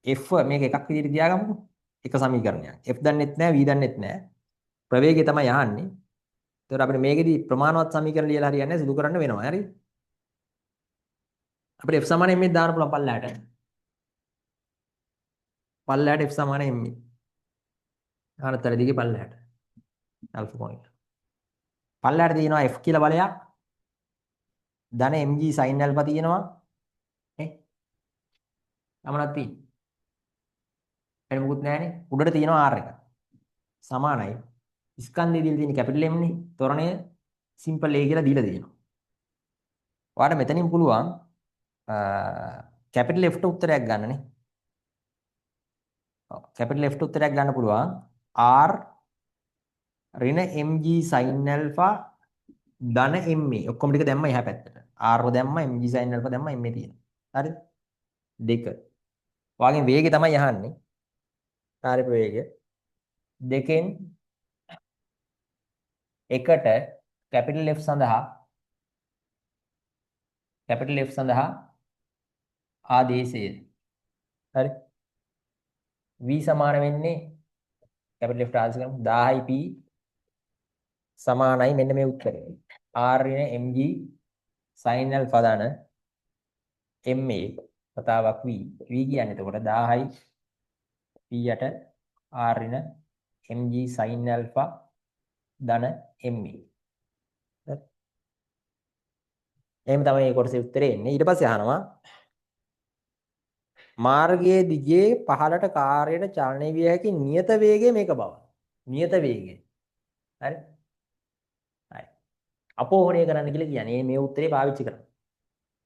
F මේක එකක් විදිහට තියාගමුකෝ. එක සමීකරණයක්. F දන්නෙත් නැහැ, V දන්නෙත් නැහැ. ප්‍රවේගය තමයි අහන්නේ. ඒතකොට අපිට මේකෙදි ප්‍රමාණවත් සමීකරණ ලියලා හරියන්නේ නැහැ, සිදු කරන්න වෙනවා. හරි. අපිට F සමාන m දාන්න පුළුවන් පල්ලයට. පල්ලයට F සමාන m. ආනතර දිගේ පල්ලයට. Alpha point. පල්ලයට තියෙනවා F කියලා බලයක්. ධන mg sin alpha තියෙනවා. නේ? ගමනක් තියෙන්නේ. වෙන මොකුත් නැහැනේ. උඩට තියෙනවා R එක. සමානයි. ස්කන්ධය දීලා තියෙන කැපිටල් M නේ. ත්වරණය සිම්පල් A කියලා දීලා දෙනවා. ඔයාලට මෙතනින් පුළුවන් කැපිටල් F ට උත්තරයක් ගන්නනේ. ඔව් කැපිටල් F ට උත්තරයක් ගන්න පුළුවන්. R ඍණ mg sin alpha ධන ma ඔක්කොම ටික දැම්ම එහා පැත්තට. R දැම්ම mg sin alpha දැම්ම ma තියෙනවා. හරිද? දෙක. වාගේ වේගය තමයි අහන්නේ. කාර්ය ප්‍රවේගය. දෙකෙන් එකට කැපිටල් F සඳහා ආදේශය. හරි. v සමාන වෙන්නේ කැපිටල් F ආදේශ කරමු 1000 p සමානයි මෙන්න මේ උත්තරය. R ඍණ mg sin alpha ධන ma වතාවක් v. v කියන්නේ එතකොට 1000යි p යට R ඍණ mg sin alpha ධන ma. හරි. එහෙම තමයි මේ කොටසේ උත්තරේ එන්නේ. ඊට පස්සේ අහනවා මාර්ගයේ දිගේ පහළට කාර්යයට චලනය විය හැකි නියත වේගය මේක බව. නියත වේගය. හරි. හරි. අපෝහණය කරන්න කියලා කියන්නේ මේ උත්තරේ පාවිච්චි කරන්න.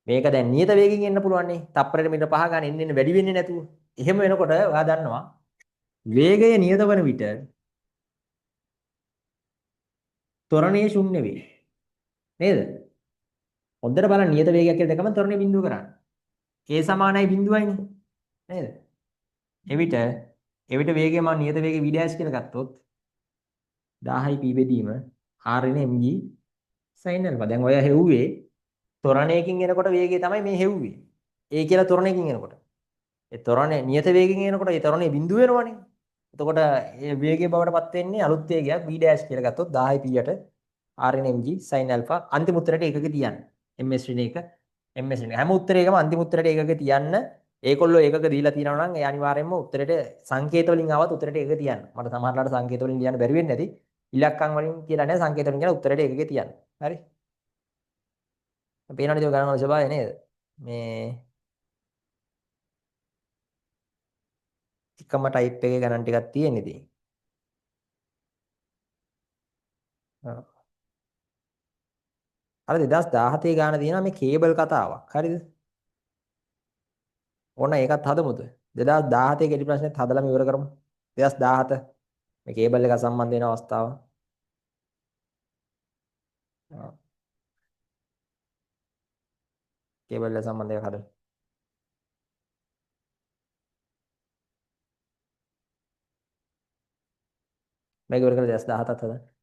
මේක දැන් නියත වේගයෙන් එන්න පුළුවන් නේ. තප්පරයට මීටර 5 ගන්න එන්න වැඩි වෙන්නේ නැතුව. එහෙම වෙනකොට ඔයා දන්නවා වේගය නියත වන විට ත්වරණය ශුන්‍ය වේ. නේද? හොඳට බලන්න නියත වේගයක් කියලා දැකම ත්වරණය බිඳුව කරන්න. a සමානයි බිඳුවයිනේ. නේද? එවිට වේගය මම නියත වේගය v dash කියලා ගත්තොත් 1000යි p බෙදීම r නේ mg sin alpha. දැන් ඔය හෙව්වේ ත්වරණයකින් එනකොට වේගය තමයි මේ හෙව්වේ. a කියලා ත්වරණයකින් එනකොට. ඒ ත්වරණය නියත වේගයෙන් එනකොට ඒ ත්වරණය බිඳුව වෙනවනේ. එතකොට ඒ වේගය බවට පත් වෙන්නේ අලුත් වේගයක් v dash කියලා ගත්තොත් 1000 p යට r නේ mg sin alpha අන්තිම උත්තරයට ඒකක තියන්න. ms ඍණ 1 ms ඍණ හැම උත්තරයකම අන්තිම උත්තරයට ඒකක තියන්න. ඒකොල්ලෝ ඒකක දීලා තියෙනවා නම් ඒ අනිවාර්යයෙන්ම උත්තරේට සංකේත වලින් ආවත් උත්තරේට ඒක තියන්න. මට සමහරట్లాට සංකේත වලින් ලියන්න බැරි වෙන්නේ නැති. ඉලක්කම් වලින් කියලා නෑ සංකේත වලින් කියලා උත්තරේට ඒකක තියන්න. හරි? පේනවනේ ඒක ගණන් වල ස්වභාවය නේද? මේ එකම ටයිප් එකේ ගණන් ටිකක් තියෙන ඉතින්. ඔව්. අර 2017 ගාන තියෙනවා මේ කේබල් කතාවක්. හරිද? ඕන ඒකත් හදමුද? 2017 කෙටි ප්‍රශ්නෙත් හදලාම ඉවර කරමු. 2017 මේ කේබල් එක සම්බන්ධ වෙන අවස්ථාව. ඔව්. කේබල් එක සම්බන්ධ එකක් හදමු. මේක ඉවර කරලා 2017ත් හදන්න.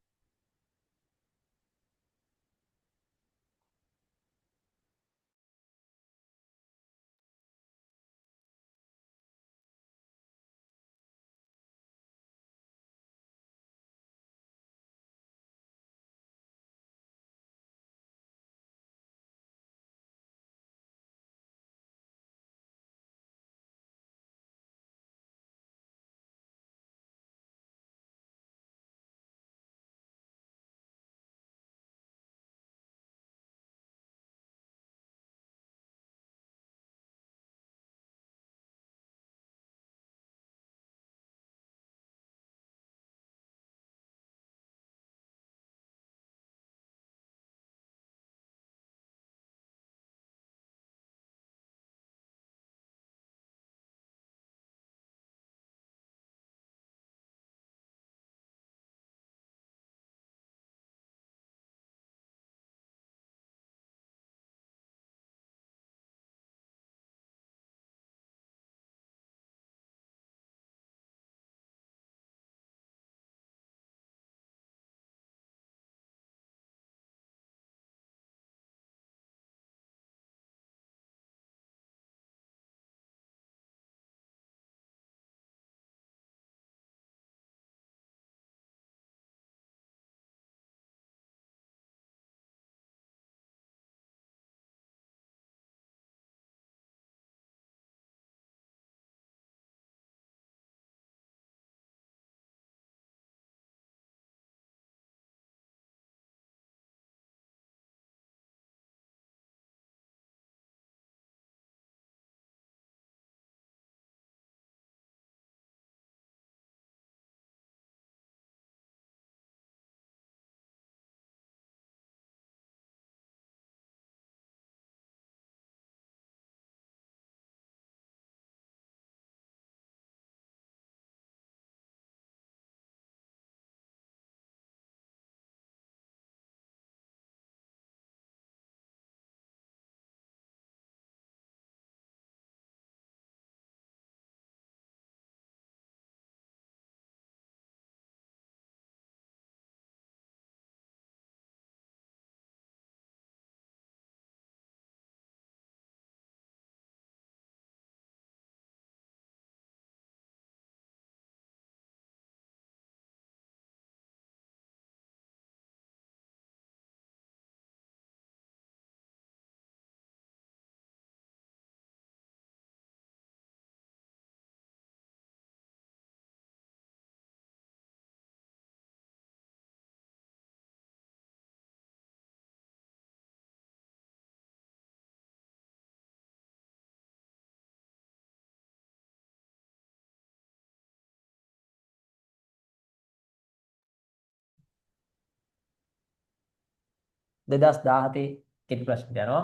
2017 කෙටි ප්‍රශ්නට යනවා.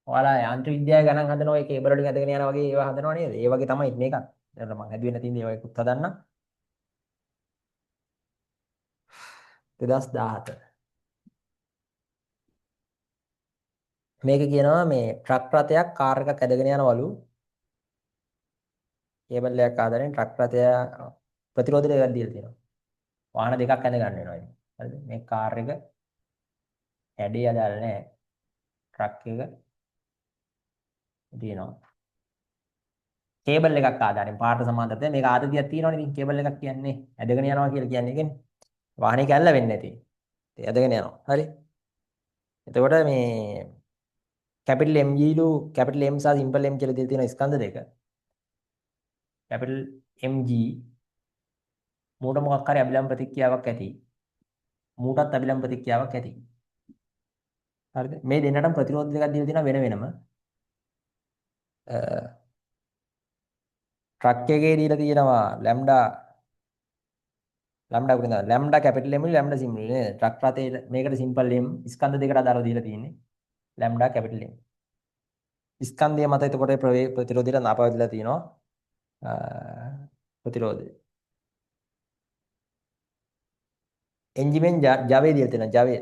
ඔයාලා යාන්ත්‍රික විද්‍යාවේ ගණන් හදන ඔය කේබල් වලින් ඇදගෙන යනවා වගේ ඒවා හදනව නේද? ඒ වගේ තමයි මේකත්. දැන් මම හැදුවේ නැති ඉඳි ඒවා එකකුත් හදන්න. 2017. මේක කියනවා මේ ට්‍රක් රථයක් කාර් එකක් ඇදගෙන යනවලු. කේබල් එකක් ආදාරෙන් ට්‍රක් රථය ප්‍රතිරෝධය එකක් දීලා තියෙනවා. වාහන දෙකක් ඇද ගන්න වෙනවා ඉතින්. හරිද? මේ කාර් එක හැඩය අදාළ නැහැ. ට්‍රක් එක තියෙනවා. කේබල් එකක් ආදාරෙන් පාට සමාන්තරද මේක ආතතියක් තියෙනවනේ ඉතින් කේබල් එකක් කියන්නේ ඇදගෙන යනවා කියලා කියන්නේ ඒකනේ. වාහනේ කැල්ල වෙන්නේ නැති. ඒ ඇදගෙන යනවා. හරි. එතකොට මේ කැපිටල් MG ලු කැපිටල් M සහ සිම්පල් M කියලා දෙලා තියෙන ස්කන්ධ දෙක. කැපිටල් MG මූට මොකක් හරි අභිලම්බ ප්‍රතික්‍රියාවක් ඇති. මූටත් අභිලම්බ ප්‍රතික්‍රියාවක් ඇති. හරිද? මේ දෙන්නටම ප්‍රතිරෝධ දෙකක් දීලා තියෙනවා වෙන වෙනම. ට්‍රක් එකේ දීලා තියෙනවා ලැම්ඩා කොහෙන්ද? Lambda capital M lambda simple නේද? ට්‍රක් රථේ මේකට සිම්පල් M ස්කන්ධ දෙකට අදාළව දීලා තියෙන්නේ. Lambda capital M. ස්කන්ධය මත එතකොට ප්‍රතිරෝධයට නාපවදලා තියෙනවා. ප්‍රතිරෝධය. එන්ජිමෙන් ජවය දීලා තියෙනවා. ජවය.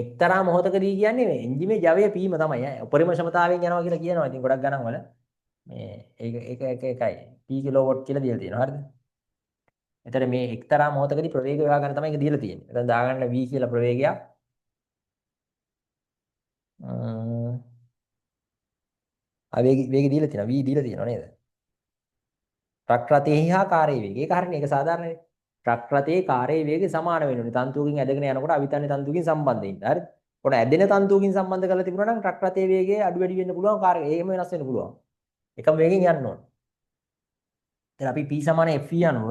එක්තරා මොහොතකදී කියන්නේ මේ එන්ජිමේ ජවය පීම තමයි ඈ. උපරිම ක්ෂමතාවයෙන් යනවා කියලා කියනවා. ඉතින් ගොඩක් ගණන් වල මේ එකයි p කිලෝවොට් කියලා දීලා තියෙනවා. හරිද? එතන මේ එක්තරා මොහොතකදී ප්‍රවේගය හොයාගන්න තමයි ඒක දීලා තියෙන්නේ. එතන දාගන්න v කියලා ප්‍රවේගයක්. වේගය දීලා තියෙනවා. v දීලා තියෙනවා නේද? ට්‍රක් රථයේ හා කාර්ය වේගය. ඒක හරිනේ. ඒක සාධාරණයි. ට්‍රක් රථයේ කාර්ය වේගය සමාන වෙනුනේ. තන්තුවකින් ඇදගෙන යනකොට අවිතන්නේ තන්තුවකින් සම්බන්ධ වෙන්න. හරිද? කොට ඇදෙන තන්තුවකින් සම්බන්ධ කරලා තිබුණා නම් ට්‍රක් රථයේ වේගය අඩු වැඩි වෙන්න පුළුවන්. කාර්ය එහෙම වෙනස් වෙන්න පුළුවන්. එකම වේගෙන් යන්න ඕන. දැන් අපි p සමාන f අනුව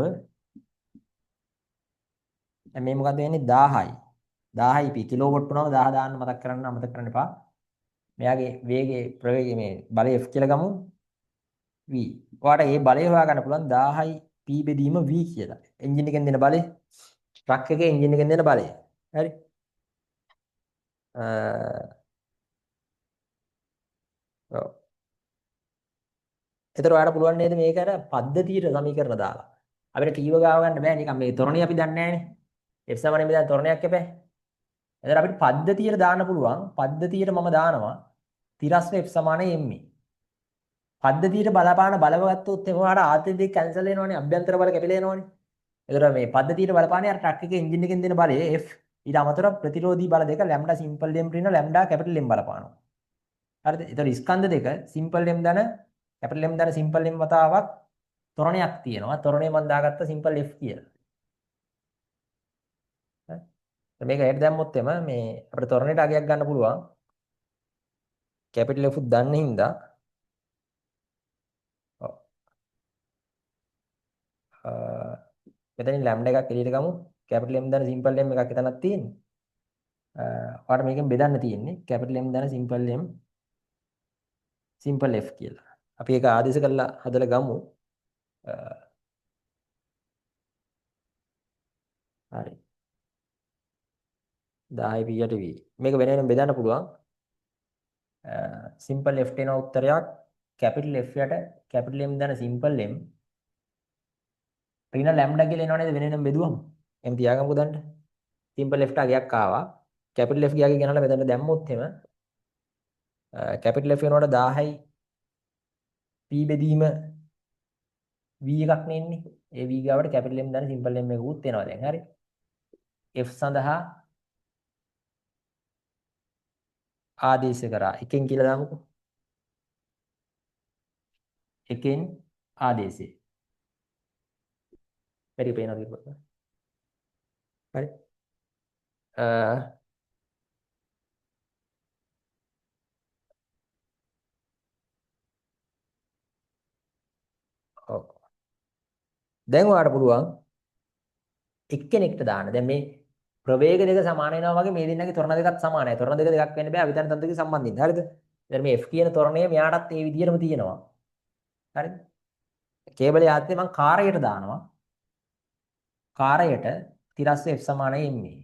දැන් මේ මොකද්ද වෙන්නේ 1000යි 1000යි p කිලෝවොට් වුණාම 1000 දාන්න අමතක කරන්න එපා. මෙයාගේ වේගයේ ප්‍රවේගය මේ බලය f කියලා ගමු v. ඔයාලට මේ බලය හොයාගන්න පුළුවන් 1000යි p බෙදීම v කියලා. එන්ජින් එකෙන් දෙන බලය ට්‍රක් එකේ එන්ජින් එකෙන් දෙන බලය. හරි. ඔව්. එතකොට ඔයාලට පුළුවන් නේද මේක අර පද්ධතියට සමීකරණ දාලා. අපිට t ගාව ගන්න බෑ නිකන් මේ තොරණේ අපි දන්නේ නැහැනේ. f සමාන මේ දැන් තොරණයක් එපෑ. එතකොට අපිට පද්ධතියට දාන්න පුළුවන්. පද්ධතියට මම දානවා තිරස්ව f සමාන m. පද්ධතියට බලපාන බලව ගත්තොත් එහෙම ඔයාලට ආතති දෙක කැන්සල් වෙනවනේ අභ්‍යන්තර බල කැපිලා යනවනේ. එතකොට මේ පද්ධතියට බලපාන්නේ අර ට්‍රක් එකේ එන්ජින් එකෙන් දෙන බලය f ඊට අමතරව ප්‍රතිරෝධී බල දෙක ලැම්ඩා සිම්පල් m රින ලැම්ඩා කැපිටල් m බලපානවා. හරිද? එතකොට ස්කන්ධ දෙක සිම්පල් m දන කැපිටල් m දන සිම්පල් m වතාවක් තොරණයක් තියෙනවා. තොරණේ මම දාගත්ත සිම්පල් f කියලා. හරි. මේක හෙට දැම්මොත් එම මේ අපිට තොරණේට අගයක් ගන්න පුළුවන්. කැපිටල් f උත් දන්න හින්දා මෙතනින් ලැම්ඩා එකක් එළියට ගමු. කැපිටල් M දන සිම්පල් M එකක් එතනක් තියෙන්නේ. ඔයාලට මේකෙන් බෙදන්න තියෙන්නේ. කැපිටල් M දන සිම්පල් M සිම්පල් F කියලා. අපි ඒක ආදේශ කරලා හදලා ගමු. හරි. 10 p යට v. මේක වෙන වෙනම බෙදන්න පුළුවන්. සිම්පල් F එන උත්තරයක් කැපිටල් F යට කැපිටල් M දන සිම්පල් M රින ලැම්ඩා කියලා එනවා නේද වෙන වෙනම බෙදුවම. එහෙම තියාගමුකෝ දැන්. සිම්පල් F ට අගයක් ආවා. කැපිටල් F ගියාගේ ගෙනල්ලා මෙතන දැම්මොත් එහෙම කැපිටල් F වෙනකොට 1000යි p බෙදීම v එකක් නෙන්නේ. ඒ v ගාවට කැපිටල් M දාන සිම්පල් M එකකුත් එනවා දැන්. හරි. f සඳහා ආදේශ කරා. එකෙන් කියලා දාමුකෝ. එකෙන් ආදේශය. වැඩි පේනවා කිව්වොත්. හරි. ඔව්. දැන් ඔයාලට පුළුවන් එක්කෙනෙක්ට දාන්න. දැන් මේ ප්‍රවේග දෙක සමාන වෙනවා වගේ මේ දෙන්නගේ ත්වරණ දෙකත් සමානයි. ත්වරණ දෙක දෙකක් වෙන්න බෑ අවිතන තන්තුකේ සම්බන්ධින්. හරිද? දැන් මේ F කියන ත්වරණය මෙයාටත් ඒ විදිහටම තියෙනවා. හරිද? කේබලයේ ආත්මේ මම කාර්යයට දානවා. කාරයට තිරස්ස F සමානයි MA.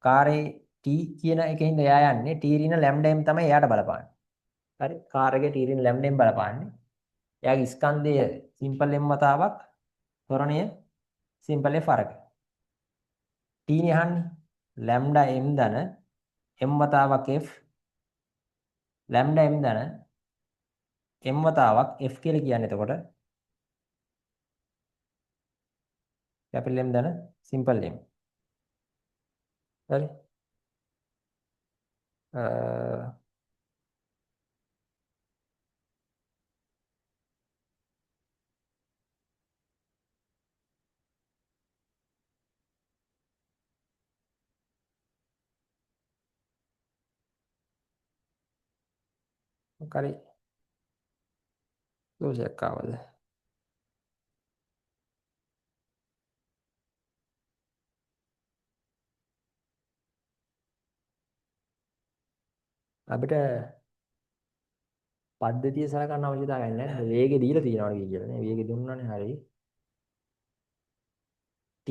කාරේ T කියන එකෙන්ද එයා යන්නේ T ඍණ ලැම්ඩා m තමයි එයාට බලපාන්නේ. හරි. කාරයේ T ඍණ ලැම්ඩා m බලපාන්නේ. එයාගේ ස්කන්ධය සිම්පල් m වතාවක් ත්වරණය සිම්පල් f අරක. T නේ අහන්නේ. ලැම්ඩා m ධන m වතාවක් f ලැම්ඩා m ධන m වතාවක් f කියලා කියන්නේ එතකොට කැපිටල් M ධන සිම්පල් m. හරි. මොකරි දෝෂයක් ආවද? අපිට පද්ධතිය සලකන්න අවශ්‍යතාවයක් නැහැ. වේගෙ දීලා තියෙනවා කියලා නේ. වේගෙ දුන්නානේ හරි. T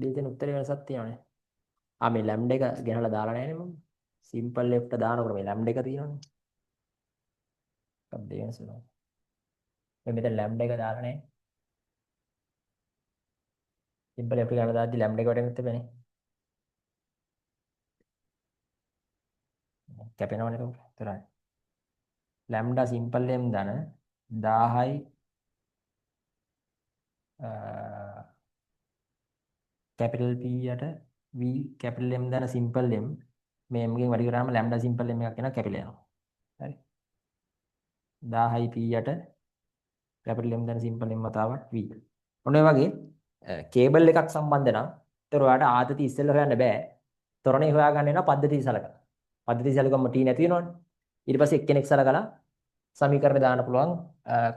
දෙයෙන් උත්තරේ වෙනසක් තියෙනවානේ. මේ ලැම්ඩා එක ගෙනලා දාලා නැහැ නේ මම. සිම්පල් F දානකොට මේ ලැම්ඩා එක තියෙනවානේ. එකක් දෙවෙනස වෙනවා. මේ මෙතන ලැම්ඩා එක දාලා නැහැ. සිම්පල් F ගන්න දාද්දි ලැම්ඩා එක වටෙන් තිබෙන්නේ. කැපෙනවනේ ඒක. උතරයි. ලැම්ඩා සිම්පල් M ධන 1000යි කැපිටල් P යට V කැපිටල් M ධන සිම්පල් M මේ M ගෙන් වැඩි කරාම ලැම්ඩා සිම්පල් M එකක් එනවා කැපිටල් යනවා. හරි. 1000යි P යට කැපිටල් M ධන සිම්පල් M වතාවක් V. ඔන්න ඔය වගේ කේබල් එකක් සම්බන්ධ නම් ඒතර ඔයාලට ආතති ඉස්සෙල්ලා හොයන්න බෑ. ත්වරණේ හොයාගන්න වෙනවා පද්ධතිය සලකලා. පද්ධතිය සලකුවම T නැති වෙනවනේ. ඊට පස්සේ එක්කෙනෙක් සලකලා සමීකරණ දාන්න පුළුවන්,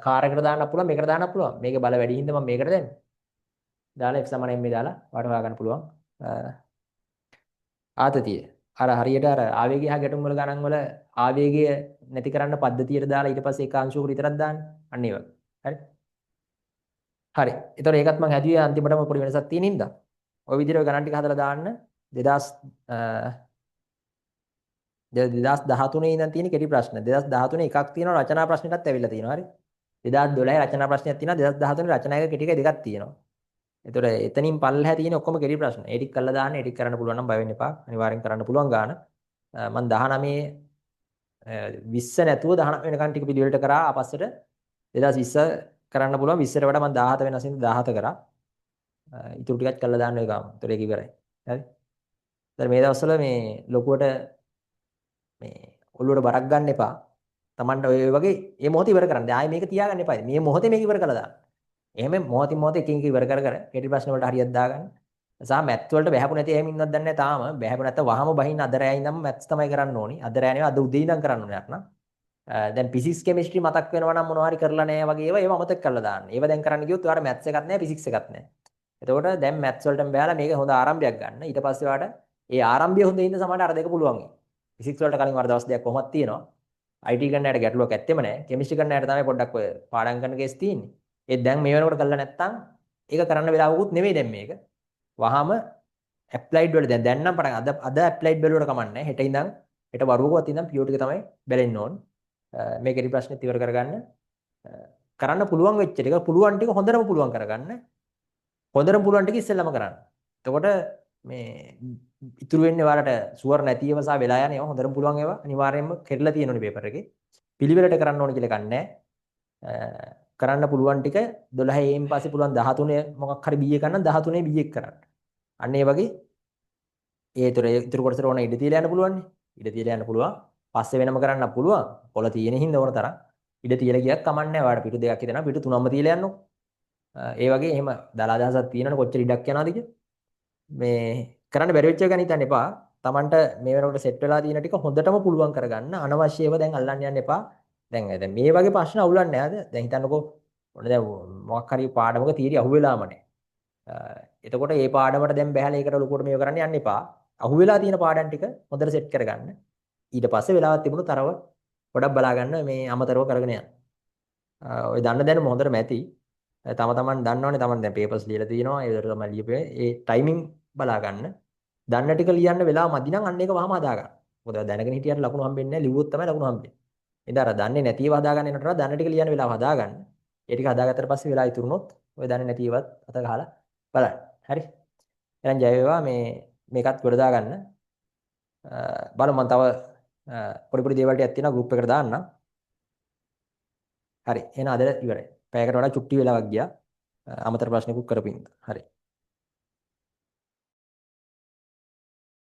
කාර්යයකට දාන්න පුළුවන්, මේකට දාන්න පුළුවන්. මේකේ බල වැඩි හින්දා මම මේකට දෙන්නේ. දාලා F සමාන m දාලා වට හොයාගන්න පුළුවන්. ආතතිය. අර හරියට අර ආවේගය හා ගැටුම් වල ගණන් වල ආවේගය නැති කරන්න පද්ධතියට දාලා ඊට පස්සේ එක අංශුවකට විතරක් දාන්න. අන්න ඒ වගේ. හරි. හරි. ඒතකොට ඒකත් මම හැදුවේ අන්තිමටම පොඩි වෙනසක් තියෙන හින්දා. ওই විදිහට ගණන් ටික හදලා දාන්න 2013 ඉඳන් තියෙන කෙටි ප්‍රශ්න. 2013 එකක් තියෙනවා රචනා ප්‍රශ්නෙටත් ඇවිල්ලා තියෙනවා. හරි. 2012 රචනා ප්‍රශ්නයක් තියෙනවා. 2013 රචනා එක කෙටි එක දෙකක් තියෙනවා. ඒතකොට එතනින් පල්ලෙහා තියෙන ඔක්කොම කෙටි ප්‍රශ්න. ඒ ටික කරලා දාන්න, ඒ ටික කරන්න පුළුවන් නම් බය වෙන්න එපා. අනිවාර්යෙන් කරන්න පුළුවන් ගාන. මම 19 20 නැතුව 19 වෙනකන් ටික පිළිවෙලට කරා. ආපස්සට 2020 කරන්න පුළුවන්. 20ට වඩා මම 17 වෙනස් ඉඳන් 17 කරා. ඉතුරු ටිකක් කරලා දාන්න ඔය ගාම. ඒතර ඒක ඉවරයි. හරි. දැන් මේ දවස්වල මේ ලොකුවට මේ ඔළුවට බරක් ගන්න එපා. Tamanට ඔය වගේ මේ මොහොත ඉවර කරන්න. ආයේ මේක තියාගන්න එපා. මේ මොහොතේ මේක ඉවර කරලා දාන්න. එහෙම මොහොතින් මොහොත එකින් එක ඉවර කර කෙටි ප්‍රශ්න වලට හරියට දාගන්න. සහ මැත් වලට බහැපු නැති එහෙම ඉන්නවද දන්නේ නැහැ තාම. බහැපු නැත්නම් වහම බහින්න අද රෑ ඉඳන්ම මැත්ස් තමයි කරන්න ඕනි. අද රෑ නෙවෙයි අද උදේ ඉඳන් කරන්න ඕනේ නැත්නම්. දැන් ෆිසික්ස් කෙමිස්ට්‍රි මතක් වෙනවා නම් මොනවා හරි කරලා නැහැ වගේ ඒවා අමතක කරලා දාන්න. ඒවා දැන් කරන්න ගියොත් ඔයාලට මැත්ස් එකක් නැහැ ෆිසික්ස් එකක් නැහැ. එතකොට දැන් මැත්ස් වලටම බෑලා මේක හොඳ ආරම්භයක් ගන්න. ඊට පස්සේ ඔයාලට ඒ ආරම්භය හොඳ ඉන්න සමහරට අර දෙක පුළුවන්. ෆිසික්ස් වලට කලින් වර දවස් දෙකක් කොහොමද තියෙනවා. IT කරන අයට ගැටලුවක් ඇත්තෙම නැහැ. කෙමිස්ට්‍රි කරන අයට තමයි පොඩ්ඩක් ඔය පාඩම් කරන කේස් තියෙන්නේ. ඒත් දැන් මේ වෙනකොට කරලා නැත්තම් ඒක කරන්න වෙලාවකුත් නෙමෙයි දැන් මේක. වහම ඇප්ලයිඩ් වල දැන් නම් පටන් අද ඇප්ලයිඩ් බැලුවට කමන්නේ නැහැ. හෙට ඉඳන් හෙට වරුවකවත් ඉඳන් පියෝ ටික තමයි බැලෙන්න ඕන. මේකේ ප්‍රශ්නෙත් ඉවර කරගන්න. කරන්න පුළුවන් වෙච්ච ටික පුළුවන් ටික හොඳටම පුළුවන් කරගන්න. හොඳටම පුළුවන් ටික ඉස්සෙල්ලම කරන්න. එතකොට මේ ඉතුරු වෙන්නේ ඔයාලට ෂුවර් නැති ඒවා සහ වෙලා යන ඒවා හොඳටම පුළුවන් ඒවා අනිවාර්යයෙන්ම කෙරලා තියෙනුනේ පේපර් එකේ. පිළිවෙලට කරන්න ඕන කියලා ගන්නෑ. කරන්න පුළුවන් ටික 12 එන් පස්සේ පුළුවන් 13 මොකක් හරි B එක ගන්න 13 B එක කරන්න. අන්න ඒ වගේ ඉතුරු කොටසට ඕන ඉඩ තියලා යන්න පුළුවන් නේ. ඉඩ තියලා යන්න පුළුවන්. පස්සේ වෙනම කරන්න පුළුවන්. පොළ තියෙන හින්දා ඕන තරම්. ඉඩ තියලා ගියත් කමන්නේ ඔයාලට පිටු දෙකක් හිතනවා පිටු තුනක්ම තියලා යන්නකො. ඒ වගේ එහෙම දලා අදහසක් තියෙනවනේ කොච්චර ඉඩක් යනවාද කිය. මේ කරන්න බැරි වෙච්ච එක ගැන හිතන්න එපා. Tamanට මේ වෙනකොට සෙට් වෙලා තියෙන ටික හොඳටම පුළුවන් කරගන්න. අනවශ්‍ය ඒවා දැන් අල්ලන්න යන්න එපා. දැන් මේ වගේ ප්‍රශ්න අහුලන්නේ නැහැද? දැන් හිතන්නකෝ ඔන්න දැන් මොකක් හරි පාඩමක තියරි අහුවෙලාම නැහැ. එතකොට මේ පාඩමට දැන් බහැලා ඒකට ලොකුවට මේව කරන්න යන්න එපා. අහුවෙලා තියෙන පාඩම් ටික හොඳට සෙට් කරගන්න. ඊට පස්සේ වෙලාවක් තිබුණොත් අරව පොඩක් බලා ගන්න මේ අමතරව කරගෙන යන්න. ඔය දන්න දැනුම හොඳටම ඇති. තම තමන් දන්නවනේ තමන් දැන් පේපර්ස් ලියලා තියෙනවා. ඒ විතර තමයි ලියපේ. ඒ ටයිමින් බලා ගන්න. දන්න ටික ලියන්න වෙලාව මදි නම් අන්න ඒක වහම හදා ගන්න. මොකද දැනගෙන හිටියට ලකුණු හම්බෙන්නේ නැහැ. ලිව්වොත් තමයි ලකුණු හම්බෙන්නේ. ඉතින් අර දන්නේ නැතිව හදා ගන්න එනට වඩා දන්න ටික ලියන්න වෙලාව හදා ගන්න. ඒ ටික හදාගත්තට පස්සේ වෙලා ඉතුරුනොත් ඔය දන්නේ නැතිවත් අත ගහලා බලන්න. හරි. එහෙනම් ජය වේවා මේකත් ගොඩ දා ගන්න. බලමු මම තව පොඩි පොඩි දේවල් ටිකක් තියෙනවා ගෲප් එකට දාන්නම්. හරි. එහෙනම් අද ඉවරයි. පැයකට වඩා චුට්ටි වෙලාවක් ගියා. අමතර ප්‍රශ්නකුත් කරපින්. හරි.